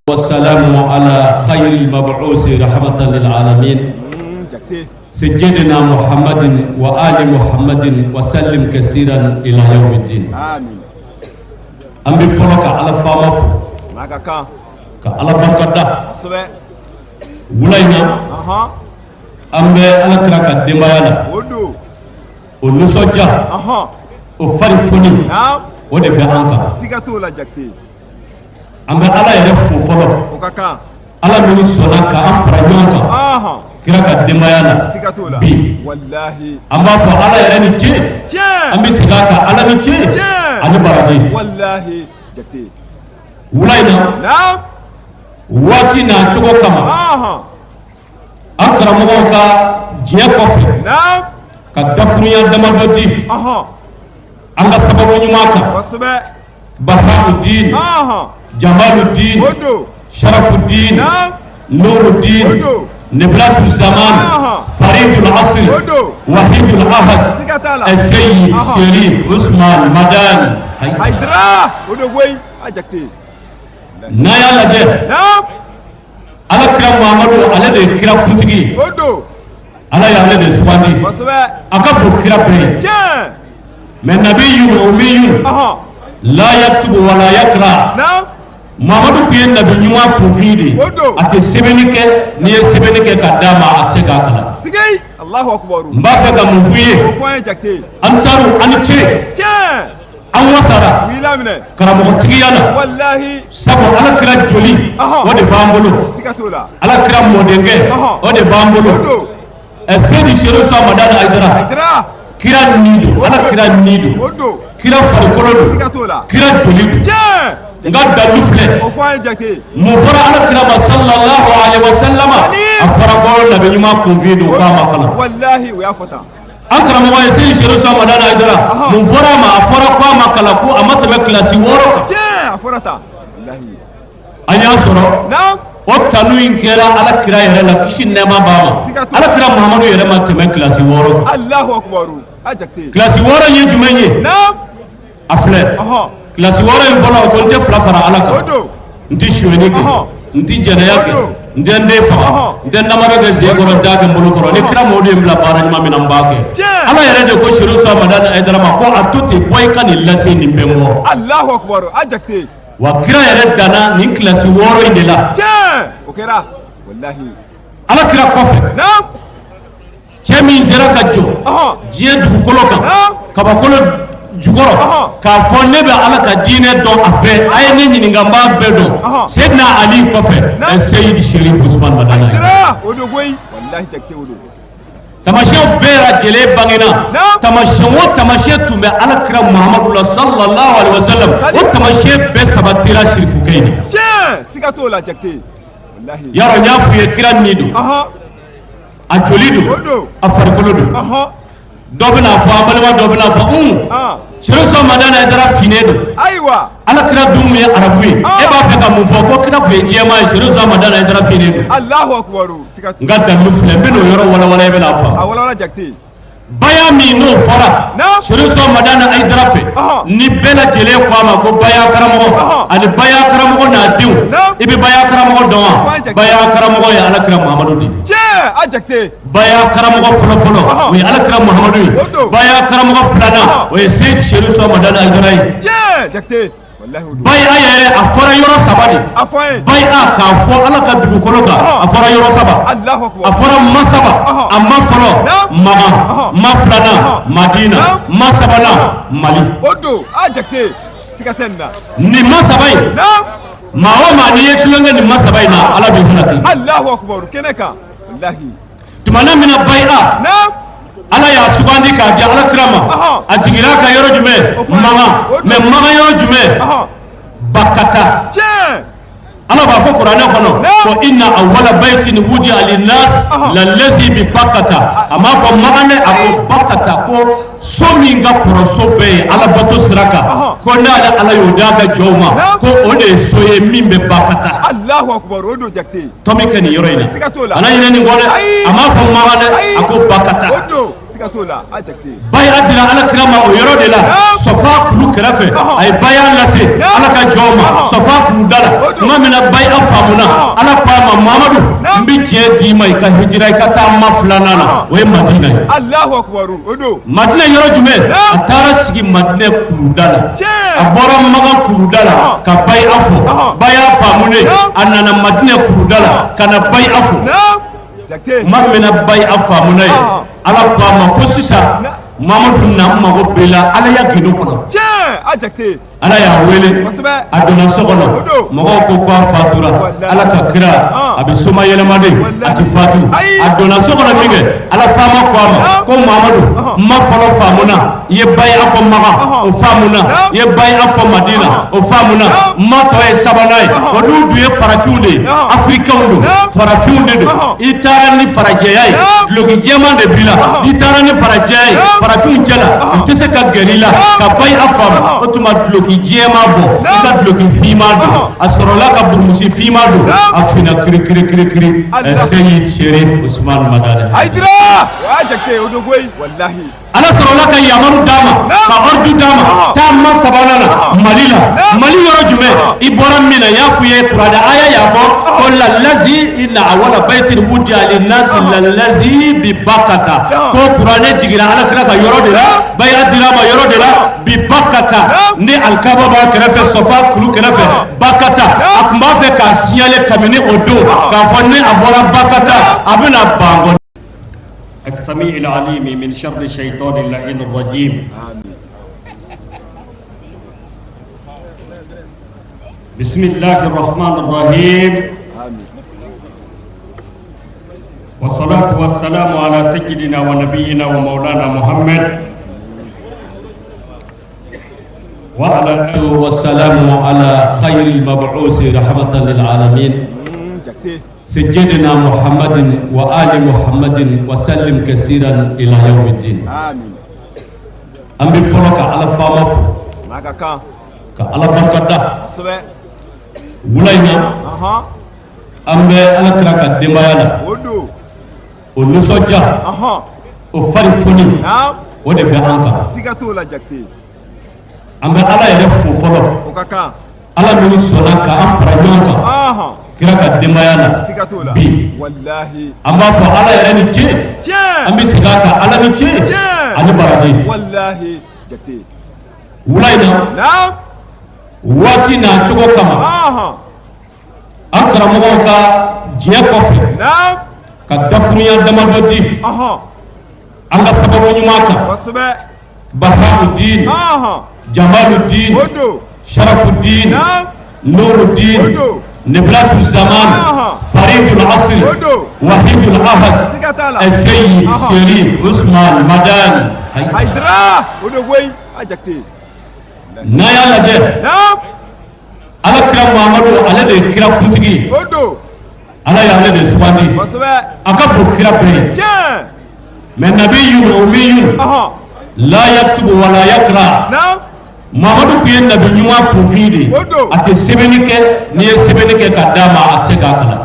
والسلام على خير المبعوث رحمة للعالمين سيدنا محمد وآل محمد وسلم كثيرا إلى يوم الدين. آمين. أمي فلك على فامف على بركة ولاينا أمي على كراك دمايانا ونسوجا وفرفوني ودبي أنكا أمي على يرفو فلو على مني سوناكا أفرانيانكا كراك دمايانا بي أما فعلى يرني جي أمي سيغاكا على نجي أنا بارجي والله جكتي ولاينا نعم واتنا تشوكو كما أكرموكا جيا كوفي نعم كدكريا دمادودي أنغا سببو نيماكا بهاء الدين جمال الدين شرف الدين نور الدين نبلاس الزمان فريد العصر وحيد العهد السيد شريف عثمان مدان حيدرا ودوي اجكتي نايا لاجه نعم على كرام محمد على ده كرام كنتي على يا على ده سبحانه اكبر كرام بي من نبي امي لا يكتب ولا يقرا نعم Mamadu kuye nabi nyuma profili ate sebenike niye sebenike kadama atsega kana sigay Allahu akbar mbafa ga mufuye ansaru aniche an wasara wilamne karamo tigiyana wallahi sabo ala kira joli wode bambolo sigatola ala kira modenge wode bambolo esedi shero sa madana aidara kira nido ala kira nido kira farikolo sigatola kira joli ngadda lufle mo fara ala kirama sallallahu alaihi wasallam afara ko nabi nyuma convido kama kana wallahi wa yafata akrama wa yasi shiru sa madana idara mo fara ma afara ko makala ko amata be klasi woro je afarata wallahi anya soro na'am wattanu inkera ala kira yere la kishin nema baba ala kira muhammadu yere ma teme klasi woro Allahu akbar ajakte klasi woro ye jumenye na'am afle klasi wara en fola ko te fla fara alaka nti shweni ke nti jana yake ndende fa ndenda mara ga ze ko daga mbulu ko ni kra modi mbla para nyama minambake ala yare de ko shiru sa madan aidara ma ko atuti boy kan illase ni bemmo Allahu akbar ajakte wa kra yare dana ni klasi woro indela okera wallahi ala kra kofe naam chemi zera kajo je du koloka kaba kolo jugoro ka fonne be ala ka dine do abe ay ni ni ngamba be do sayyidina ali kofe e sayyid sharif usman madana dira odo goy wallahi takte odo tamashe bera jele bangina tamashe tume ala kira muhammadu sallallahu alaihi wasallam o tamashe be sabatira sharifu kayni je sigato la takte wallahi yaro nyafu ye kira nido a jolido a farkolodo dobna fo abalwa dobna fo shirin so madana idara finedo aiwa ala kira dumu ya arabuye e ba fe ka mu fo ko kira be jema shirin so madana idara finedo Allahu akbar ngadda lufle beno yoro wala wala be la fa wala wala jakti baya mi no fara shirin so madana idara fe ni bela jele ko ma ko baya karamo ali baya karamo na diu ibe baya karamo do baya karamo ya ala kira muhammadu di je ajakte baya karamo folo folo we ala kira muhammadu baya karamo fulana we sayyid shiru so madana algarai je jakte wallahi bay ayere afara yoro sabani bay aka fo ala ka dugu koloka afara yoro saba Allahu akbar afara masaba amma folo mama maflana madina masabana mali odo ajakte sikatenna ni masabai na mawa mani yetlanga ni masabai na ala bi hanati Allahu akbar keneka wallahi tumana mina bai'a na ala ya sugandi ka ja ala krama ajigira ka yoro jume mama me mama yoro jume bakata ala ba fo qur'ana kono ko inna awwala baytin wudi'a lin-nas lallazi bi bakata ama fo magane ako bakata ko sominga koroso be ala bato siraka ko nala ala yodaga joma ko ode soye mimbe bakata Allahu akbar odo jakte tomi ken yoro ina ana ina ni ngone ama fo magane ako bakata bay'a dira ala kira ma o yɔrɔ de la Safa kulu kɛrɛfɛ a ye bay'a lase ala ka jɔn ma Safa kulu da la tuma min na bay'a faamuna ala ko a ma Mamadu n bɛ diɲɛ d'i ma i ka hijira i ka taa ma 2nan na o ye Madina ye Madina yɔrɔ jumɛn a taara sigi Madina kulu da la a bɔra Magan kulu da la ka bay'a fɔ bay'a faamulen a nana Madina kulu da la ka na bay'a fɔ ma min na bay'a faamuna ye ala ko a ma ko sisan Mamadu na mago bɛɛ la ala ya gindo kɔnɔ ala y'a wele a donna so kɔnɔ mɔgɔw ko k'a fatura ala ka kira a bɛ soma yɛlɛmaden a tɛ fatu a donna so kɔnɔ min kɛ ala faama ko a ma ko Mamadu n ma fɔlɔ faamuna i ye bay'a fɔ Magan o faamuna i ye bay'a fɔ Madina o faamuna n ma tɔ ye 3nan ye o dun ye farafinw de ye afirikɛnw don farafinw de don i taara ni farajɛya ye duloki jɛman de b'i la i taara ni farajɛya ye farafinw cɛla u tɛ se ka gɛrɛ i la ka bay'a faamu o tuma duloki jɛman bɔ i ka duloki finman don a sɔrɔla ka burumusi finman don a finna kiri kiri kiri kiri Seyid Sherif Usman Madani ala sɔrɔla ka yamaru d'a ma ka ordre d'a ma taama 3nan na Mali yɔrɔ jumɛn i bɔra min na y'a f'u ye kuranɛ aya y'a fɔ ko lalazi inna awwala baytin wudi'a linnasi lalazi bi Bakkata ko kuranɛ jiginna ala kira ka yɔrɔ de la bay'a dira ma yɔrɔ de la bi Bakkata ni alikaba b'a kɛrɛfɛ Safa kulu kɛrɛfɛ Bakkata a tun b'a fɛ k'a signaler kabini o don k'a fɔ ni a bɔra Bakkata a bɛna ban السميع العليم من شر الشيطان اللعين الرجيم بسم الله الرحمن الرحيم والصلاة والسلام على سيدنا ونبينا ومولانا محمد وعلى آله والسلام على خير المبعوث رحمة للعالمين سيدنا محمد وآل محمد وسلم كثيرا إلى يوم الدين آمين أمي فرق على فامف كعلى بركة ولينا أمي على كراك الدمايانا ونسوجا وفرفوني ودي بأنك أمي على يرفو فرق على من سونك أفرجونك kira ka denbaya la bi an b'a fɔ ala yɛrɛ ni ce an bɛ segin a kan ala ni ce ani baraji wula in na waati n'a cogo kama an karamɔgɔw ka diɲɛ kɔfɛ ka dakurunya damadɔ di an ka sababu ɲuman kan Bahauddin Jamaluddin Sharafuddin Nuruddin نبلاس الزمان فريد العصر وحيد الأحد السيد شريف عثمان مدان هيدرا ودوي اجكتي نايا لجه نعم على كرام محمد على ده كرام كنتي على يا على ده سبحانه اكبر كرام من نبي أمي لا يكتب ولا يقرأ نعم Mamadu ku ye nabi ɲuman kunfin de a tɛ sɛbɛnni kɛ n'i ye sɛbɛnni kɛ ka d'a ma a tɛ se k'a kalan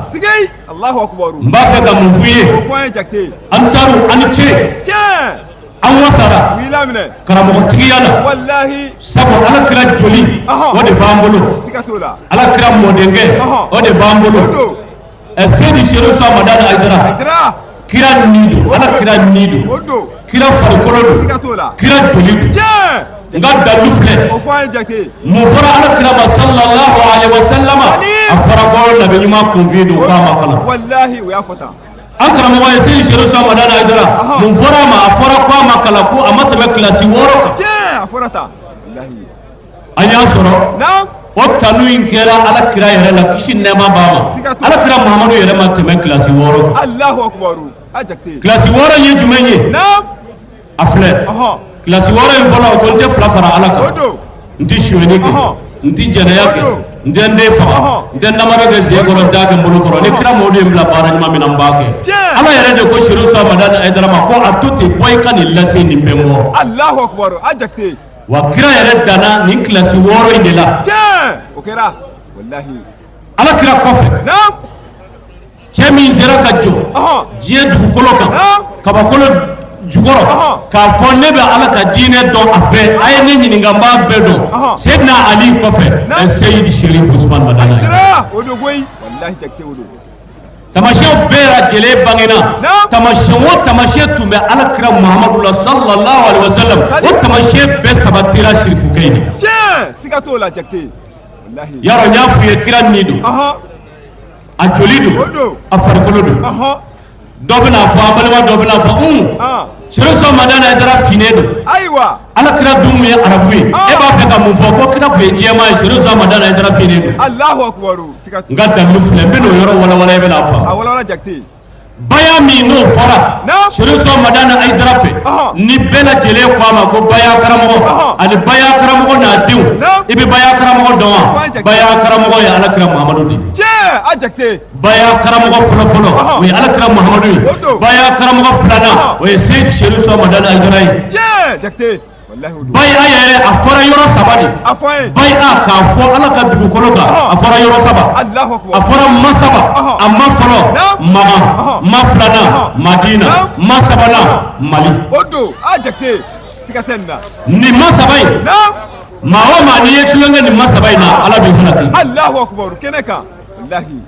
n b'a fɛ ka mun f'u ye Ansaru ani ce an wasara karamɔgɔtigiya la sabu ala kira joli o de b'an bolo ala kira mɔdenkɛ o de b'an bolo Seydi Sherif Madani Haidara kira ni don ala kira ni don kira farikolo don kira joli don nga dalu filɛ mun fɔra ala kira ma sallallahu alaihi wasallam a fɔra ko nabi ɲuman kunfin don k'a ma kalan an karamɔgɔ ye Seydi Sherif Madani Haidara mun fɔra ma a fɔra ko a ma kalan ko a ma tɛmɛ kilasi 6 kan an y'a sɔrɔ o tanu in kɛra ala kira yɛrɛ la kisi nɛɛma b'a ma ala kira Muhamadu yɛrɛ ma tɛmɛ kilasi 6 kan kilasi 6 ye jumɛn ye a filɛ kilasi 6 in fɔlɔ ko n tɛ fila fara ala kan n tɛ suyɛni kɛ n tɛ jɛnɛya kɛ n tɛ n den faga n tɛ namara kɛ sen kɔrɔ n t'a kɛ n bolo kɔrɔ ni kira Muhamadu ye n bila baara ɲuman min na n b'a kɛ ala yɛrɛ de ko Sherif Madani Haidara ma ko a to ten bɔ i ka nin lase nin bɛɛ mɔ wa kira yɛrɛ danna nin kilasi 6 in de la ala kira kɔfɛ cɛ min sera ka jɔ diɲɛ dugukolo kan kabakolo jukɔrɔ k'a fɔ ne bɛ ala ka diinɛ dɔn a bɛɛ a ye ne ɲininka n b'a bɛɛ dɔn Seydina Ali kɔfɛ Seyidi Sherif Usman Madana tamasiyɛnw bɛɛ lajɛlen bangena tamasiyɛn o tamasiyɛn tun bɛ alakira Muhamadu la sallallahu alaihi wa sallam o tamasiyɛn bɛɛ sabatira Serifukɛ in na tiɲɛ siga t'o la Jakite yarɔ n y'a f'u ye kira nin don a joli don a farikolo don dɔ bɛna fɔ an balima dɔ bɛna fɔ Sherif Madana Haidara finen don ayiwa alakira dun mun ye arabu ye e b'a fɛ ka mun fɔ ko kira tun ye jɛman ye Sherif Madana Haidara finen don Allahu akbaru n ka dalilu filɛ n bɛ n'o yɔrɔ walawala i bɛna faamu a walawala Jakite baya min n'o fɔra Sherif Madana Haidara fɛ ni bɛɛ lajɛlen ko a ma ko baya karamɔgɔ ani baya karamɔgɔ n'a denw i bɛ baya karamɔgɔ dɔn wa baya karamɔgɔ ye alakira Muhamadu de tiɲɛ a Jakite baya karamɔgɔ fɔlɔ o ye alakira Muhamadu ye baya karamɔgɔ filanan o ye Seyidi Sherif Madana Haidara ye tiɲɛ Jakite baya yɛrɛ a fɔra yɔrɔ saba de baya k'a fɔ ala ka dugukolo kan a fɔra yɔrɔ saba a fɔra ma saba a ma fɔlɔ Magan ma filanan Madina ma sabanan Mali o don a Jakite siga tɛ nin na nin ma saba in maa o maa n'i ye tulonkɛ nin ma saba in na ala b'i halaki Allahu akbar kɛnɛ kan wallahi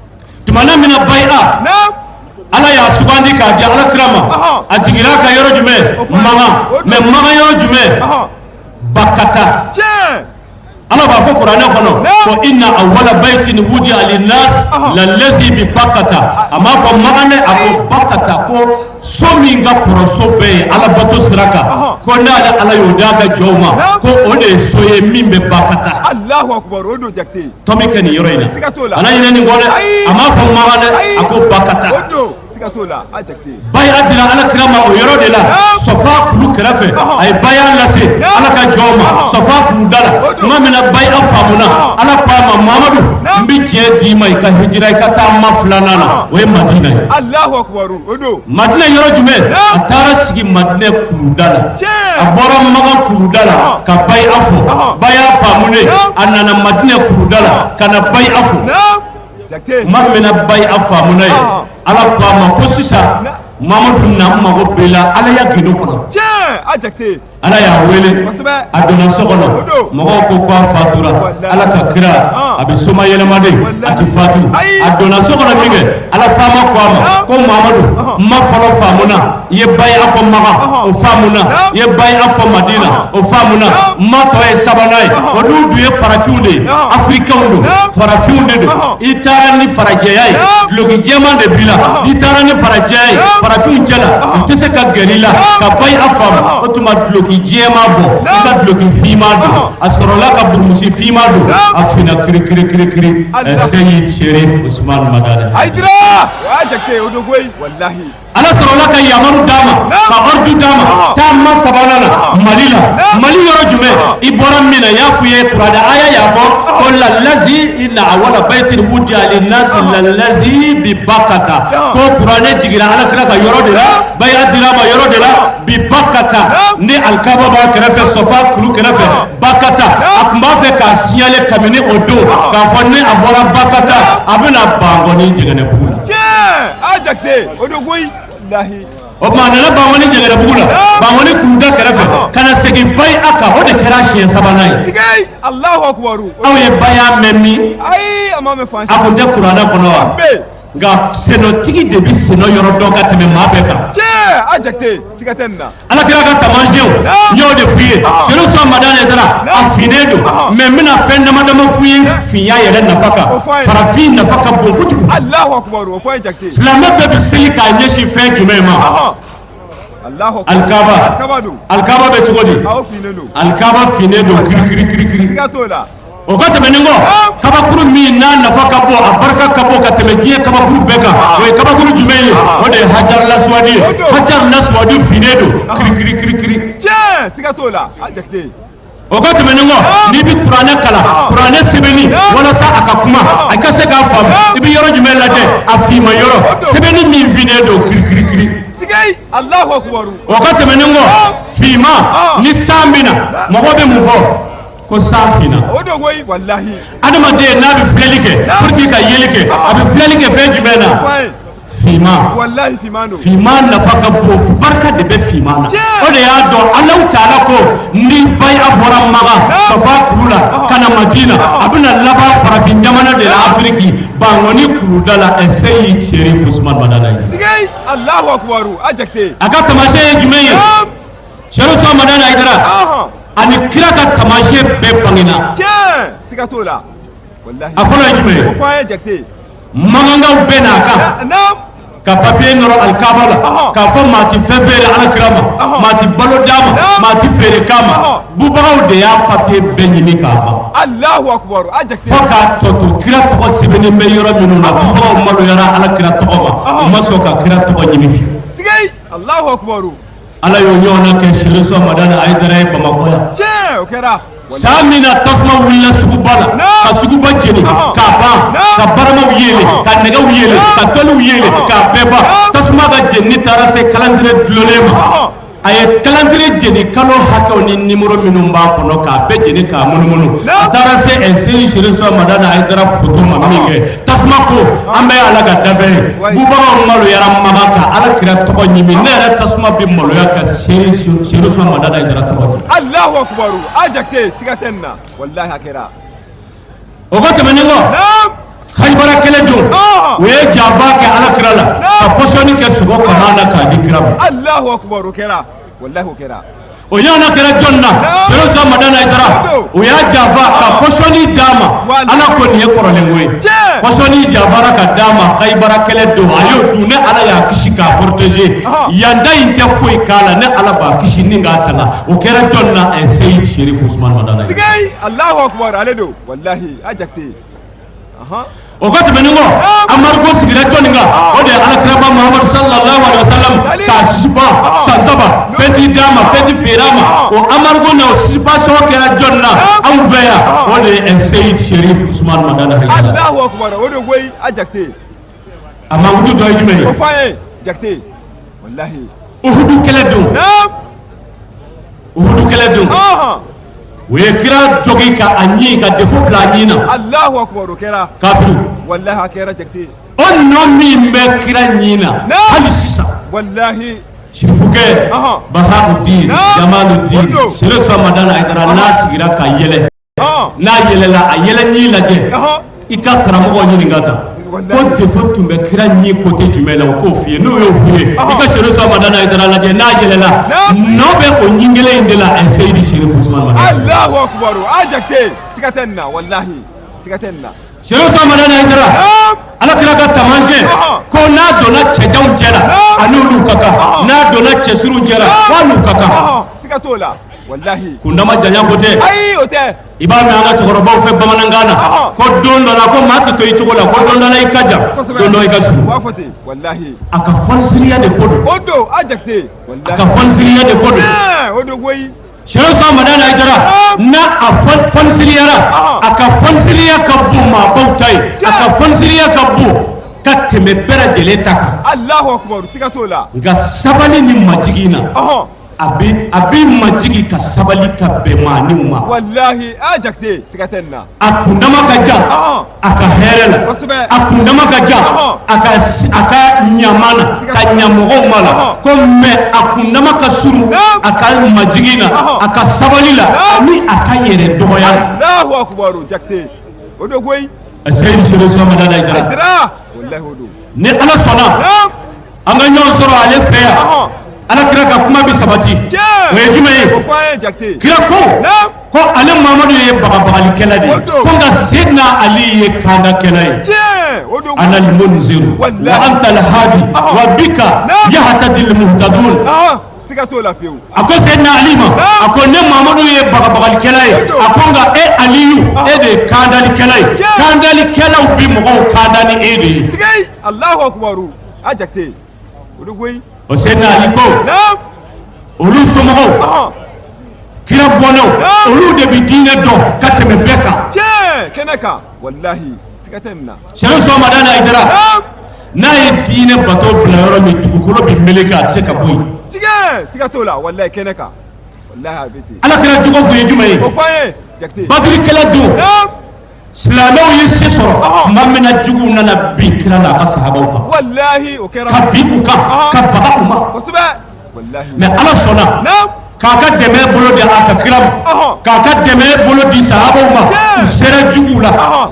tumana min na baya ala y'a sugandi k'a di alakira ma a jiginna ka yɔrɔ jumɛn Magan mais Magan yɔrɔ jumɛn Bakata ala b'a fɔ kuranɛ kɔnɔ ko inna awwala baytin wudi'a linnas lallazi bi Bakata a m'a fɔ Magan dɛ a ko Bakata ko so min ka kɔrɔ so bɛɛ ye ala bato sira kan ko n'ale ala y'o d'a ka jɔnw ma ko o de ye so ye min bɛ Bakata Allahu akbar o don Jakite tɔ min kɛ nin yɔrɔ in na ala ɲinɛ nin kɔ dɛ a m'a fɔ Magan dɛ a ko Bakata baya dira alakira ma o yɔrɔ de la Safa kulu kɛrɛfɛ a ye baya lase ala ka jɔnw ma Safa kulu da la tuma min na baya faamuna ala ko a ma Muhamadu n bɛ diɲɛ d'i ma i ka hijira i ka taa ma filanan na o ye Madina ye Madina yɔrɔ jumɛn a taara sigi Madina kuluda la a bɔra Magan kuluda la ka baya fɔ baya faamulen a nana Madina kuluda la ka na baya fɔ tuma min na baya faamuna ye ala ko a ma ko sisan Mamadu na mago bɛɛ la ala y'a gindo kɔnɔ ala y'a wele a donna so kɔnɔ mɔgɔw ko k'a fatura ala ka kira a bɛ soma yɛlɛmaden a tɛ fatu a donna so kɔnɔ min kɛ ala faama ko a ma ko Mamadu n ma fɔlɔ faamuna i ye baya fɔ Magan o faamuna i ye baya fɔ Madina o faamuna n ma tɔ ye sabanan ye olu dun ye farafinw de ye afirikɛnw don farafinw de don i taara ni farajɛya ye duloki jɛman de b'i la i taara ni farajɛya ye farafinw cɛla u tɛ se ka gɛrɛ i la ka baya faamu o tuma duloki jɛman bɔ i ka duloki finman don a sɔrɔla ka burumusi finman don a finna kiri kiri kiri kiri Seyidi Sherif Usman Madana ala sɔrɔla ka yamaru d'a ma ka ordre d'a ma taa ma sabanan na Mali la Mali yɔrɔ jumɛn i bɔra min na n y'a f'u ye kuranɛ aya y'a fɔ ko lallazi inna awwala baytin wudi'a linnasi lallazi bi Bakata ko kuranɛ jiginna alakira ka yɔrɔ de la baya dira ma yɔrɔ de la bi Bakata ni alikaba b'a kɛrɛfɛ Safa kulu kɛrɛfɛ Bakata a tun b'a fɛ k'a signaler kabini o don k'a fɔ ni a bɔra Bakata a bɛna Bangɔni Jɛgɛnɛbugu la o tuma a nana Bangɔni Jɛgɛnɛbugu la Bangɔni kuluda kɛrɛfɛ ka na segin baya kan o de kɛra siɲɛ sabanan ye aw ye baya mɛn min a tun tɛ kuranɛ kɔnɔ wa nka senɔtigi de bɛ senɔ yɔrɔ dɔn ka tɛmɛ maa bɛɛ kan alakira ka taamasiyɛnw n y'o de f'u ye Sherif Madana Haidara a finnen don mais n bɛna fɛn dama dama f'u ye finya yɛrɛ nafa kan farafin nafa ka bon kojugu silamɛ bɛɛ bɛ seli k'a ɲɛsin fɛn jumɛn ma alikaba bɛ cogo di alikaba finnen don kiri kiri kiri o ka tɛmɛnin kɔ kabakuru min n'a nafa ka bon a barika ka bon ka tɛmɛ diɲɛ kabakuru bɛɛ kan o ye kabakuru jumɛn ye o de ye Hajar Laswadi ye Hajar Laswadi finnen don kiri kiri o ka tɛmɛnin kɔ n'i bɛ kuranɛ kalan kuranɛ sɛbɛnni walasa a ka kuma a ka se k'a faamu i bɛ yɔrɔ jumɛn lajɛ a finma yɔrɔ sɛbɛnni min finnen don kiri o ka tɛmɛnin kɔ finma ni san bɛ na mɔgɔ bɛ mun fɔ ko san finna adamaden n'a bɛ filɛli kɛ pour que ka yeli kɛ a bɛ filɛli kɛ fɛn jumɛn na fima wallahi fimano fima nafa ka bon barka de bɛ fima na o de y'a dɔn Alahu Taala ko ni baya bɔra Maga Safa kuru la ka na Madina a bɛna laban farafin jamana de la Afiriki Bangoni kuruda la Seyid Cherif Ousmane Madana ye. sigay Allahu akbar a Jakite a ka taamasiyɛn ye jumɛn ye Cherif Ousmane Madana Aidara ani kira ka taamasiyɛn bɛɛ bangena siga t'o la wallahi a fɔlɔ ye jumɛn ye o fɔ an ye Jakite magangaw bɛɛ n'a kan ka papier nɔrɔ alikaba la k'a fɔ maa ti fɛn feere alakira ma maa ti balo d'a ma maa ti feere k'a ma bubagaw de y'a papier bɛɛ ɲini k'a ban Allahu akbar a Jakite fo k'a tɔto kira tɔgɔ sɛbɛnnen bɛ yɔrɔ minnu na bubagaw maloyara alakira tɔgɔ ma u ma sɔn ka kira tɔgɔ ɲini fiyewu sigay Allahu akbar ala y'o ɲɔgɔnna kɛ Cherif Ousmane Madana Aidara ye Bamakɔ yan o kɛra saa min na tasuma wulila suguba la ka suguba jeni k'a ban ka baramaw yele ka nɛgɛw yele ka tɔliw yele k'a bɛɛ ban tasuma ka jeni taara se calendrier dulonnen ma a ye calendrier jeni kalo hakɛw ni numéro minnu b'a kɔnɔ k'a bɛɛ jeni k'a munumunu a taara se Seyid Cherif Ousmane Madana Aidara photo ma min kɛ tasuma ko an bɛ ala ka dafɛ ye bubagaw maloyara Maga ka alakira tɔgɔ ɲimi ne yɛrɛ tasuma bɛ maloya ka Cherif Ousmane Madana Aidara tɔgɔ ɲimi. Allahu akbar a Jakite siga tɛ nin na wallahi a kɛra o ko tɛmɛnen kɔ Khaybara kɛlɛ don u ye janfa kɛ alakira la ka pɔsɔni kɛ sogo kɔnɔ na k'a di kira ma Allahu akbar o kɛra wallahi o kɛra o ɲɔgɔnna kɛra jɔn na Cherif Ousmane Madana Aidara u y'a janfa ka pɔsɔni d'a ma ala ko nin ye kɔrɔlen ko ye pɔsɔni janfara ka d'a ma Khaybara kɛlɛ don a y'o dun ne ala y'a kisi k'a protéger yanda in tɛ foyi k'a la ne ala b'a kisi ni k'a tanga o kɛra jɔn na Seyid Cherif Ousmane Madana Aidara sigay Allahu akbar ale don wallahi a Jakite o ko tɛmɛnen kɔ Amadu sigira jɔnni kan o de ye alakiraba Muhamadu sallallahu alaihi wasallam k'a sisiba san saba fɛn t'i d'a ma fɛn t'i feere a ma o Amadu na o sisibasɔn kɛra jɔnni na anw fɛ yan o de ye Seyid Cherif Ousmane Madana Aidara. Allahu akbar o de koyi a Jakite a mankutu dɔ ye jumɛn ye o fɔ an ye Jakite wallahi Uhudu kɛlɛ don Uhudu kɛlɛ don u ye kira jogi ka a ɲi ka defo bila a ɲi na Allahu akbar o kɛra kafiru wallahi a kɛra Jakite o nɔ min bɛ kira ɲi na hali sisan wallahi Sirifukɛ Bahauddin Jamaluddin Cherif Ousmane Madana Aidara n'a sigira ka yɛlɛ n'a yɛlɛla a yɛlɛ ɲi lajɛ i ka karamɔgɔ ɲininka ta ko defo tun bɛ kira ɲi côté jumɛn la o k'o f'i ye n'o y'o f'i ye i ka Cherif Ousmane Madana Aidara lajɛ n'a yɛlɛla nɔ bɛ o ɲi kelen in de la Seyid Cherif Ousmane Madana. Allahu akbar a Jakite siga tɛ nin na wallahi siga tɛ nin na Cherif Ousmane Madana Aidara alakira ka taamasiyɛn ko n'a donna cɛjanw cɛ la a n'olu ka kan n'a donna cɛsiriw cɛ la k'a n'u ka kan siga t'o la wallahi kundama janya ko tɛ ayi o tɛ i b'a mɛn an ka cɛkɔrɔbaw fɛ bamanankan na ko don dɔ la ko maa tɛ to i cogo la ko don dɔ la i ka jan don dɔ i ka surun u b'a fɔ ten wallahi a ka fɔnisiriya de ko don o don a Jakite a ka fɔnisiriya de ko don o don koyi Cherif Ousmane Madana Aidara n'a a fɔnisiriyara a ka fɔnisiriya ka bon maabaw ta ye a ka fɔnisiriya ka bon ka tɛmɛ bɛɛ lajɛlen ta kan Allahu akbar siga t'o la nka sabali ni majigi na a bɛ majigi ka sabali ka bɛn maaniw ma wallahi a Jakite siga tɛ nin na a kundama ka jan a ka hɛrɛ la a kundama ka jan a ka ɲama na ka ɲamɔgɔw ma la ko mɛ a kundama ka surun a ka majigi na a ka sabali la ni a ka yɛrɛ dɔgɔya la. Allahu akbar Jakite o don koyi Seyid Cherif Ousmane Madana Aidara wallahi o don ni ala sɔnna an ka ɲɔgɔn sɔrɔ ale fɛ yan alakira ka kuma bɛ sabati o ye jumɛn ye o fɔ an ye Jakite kira ko ale Mamadu ye bagabagalikɛla de ye ko nka Seydina Ali ye kandakɛla ye ana al-munziru wa anta al-hadi wa bika yahtadi al-muhtadun siga t'o la fiyewu a ko Seydina Ali ma a ko ne Mamadu ye bagabagalikɛla ye a ko nka e Aliyu e de ye kandalikɛla ye kandalikɛlaw bi mɔgɔw kanda ni e de ye sigay Allahu akbar a Jakite o don koyi o Seydina Ali ko olu somɔgɔw kira bɔnnaw olu de bi diinɛ dɔn ka tɛmɛ bɛɛ kan kɛnɛ kan wallahi siga tɛ nin na Cherif Ousmane Madana Aidara n'a ye diinɛ bato bila yɔrɔ min dugukolo bi meleke a tɛ se ka bɔ yen siga t'o la wallahi kɛnɛ kan wallahi a bɛ ten alakira jogo kun ye jumɛn ye o fɔ an ye Jakite Badiri kɛlɛ don silamɛw ye se sɔrɔ maa min na juguw nana bin kira n'a ka sahabaw kan wallahi o kɛra ka bin u kan ka baga u ma kosɛbɛ wallahi mais ala sɔnna k'a ka dɛmɛ bolo di a ka kira ma k'a ka dɛmɛ bolo di sahabaw ma u sera juguw la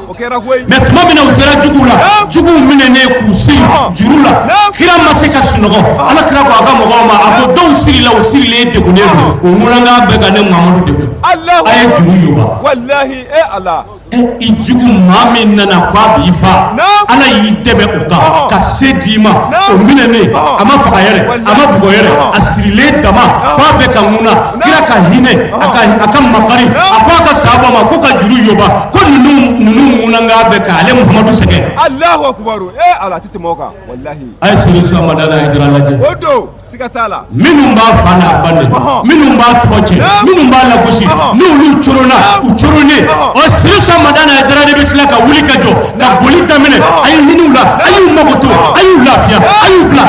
o kɛra koyi mais tuma min na u sera juguw la juguw minɛnen k'u siri juru la kira ma se ka sunɔgɔ ala kira ko a ka mɔgɔw ma a ko dɔw sirila u sirilen degunnen don o ŋunanŋan bɛ ka ne mamadu degun a ye juru yoba wallahi ala i jugu maa min nana ko a b'i fa ala y'i dɛmɛ o kan ka se d'i ma o minɛnen a ma faga yɛrɛ a ma bugɔ yɛrɛ a sirilen dama ko a bɛ ka ŋuna kira ka hinɛ a ka makari a ko a ka sahaba ma ko ka juru yoba ko ninnu ŋunanŋan bɛ ka ale muhamadu sɛgɛn Allahu akbaru ala tɛ tɛmɛ o kan wallahi a ye solution madala ye dɔrɔn lajɛ o don siga t'a la minnu b'a fa n'a ba nɛni minnu b'a tɔgɔ cɛ minnu b'a lagosi n'olu coronna u coronnen o solution madana ye dɔrɔn de bɛ tila ka wuli ka jɔ ka boli daminɛ a ye hin'u la a y'u mago to a y'u lafiya a y'u bila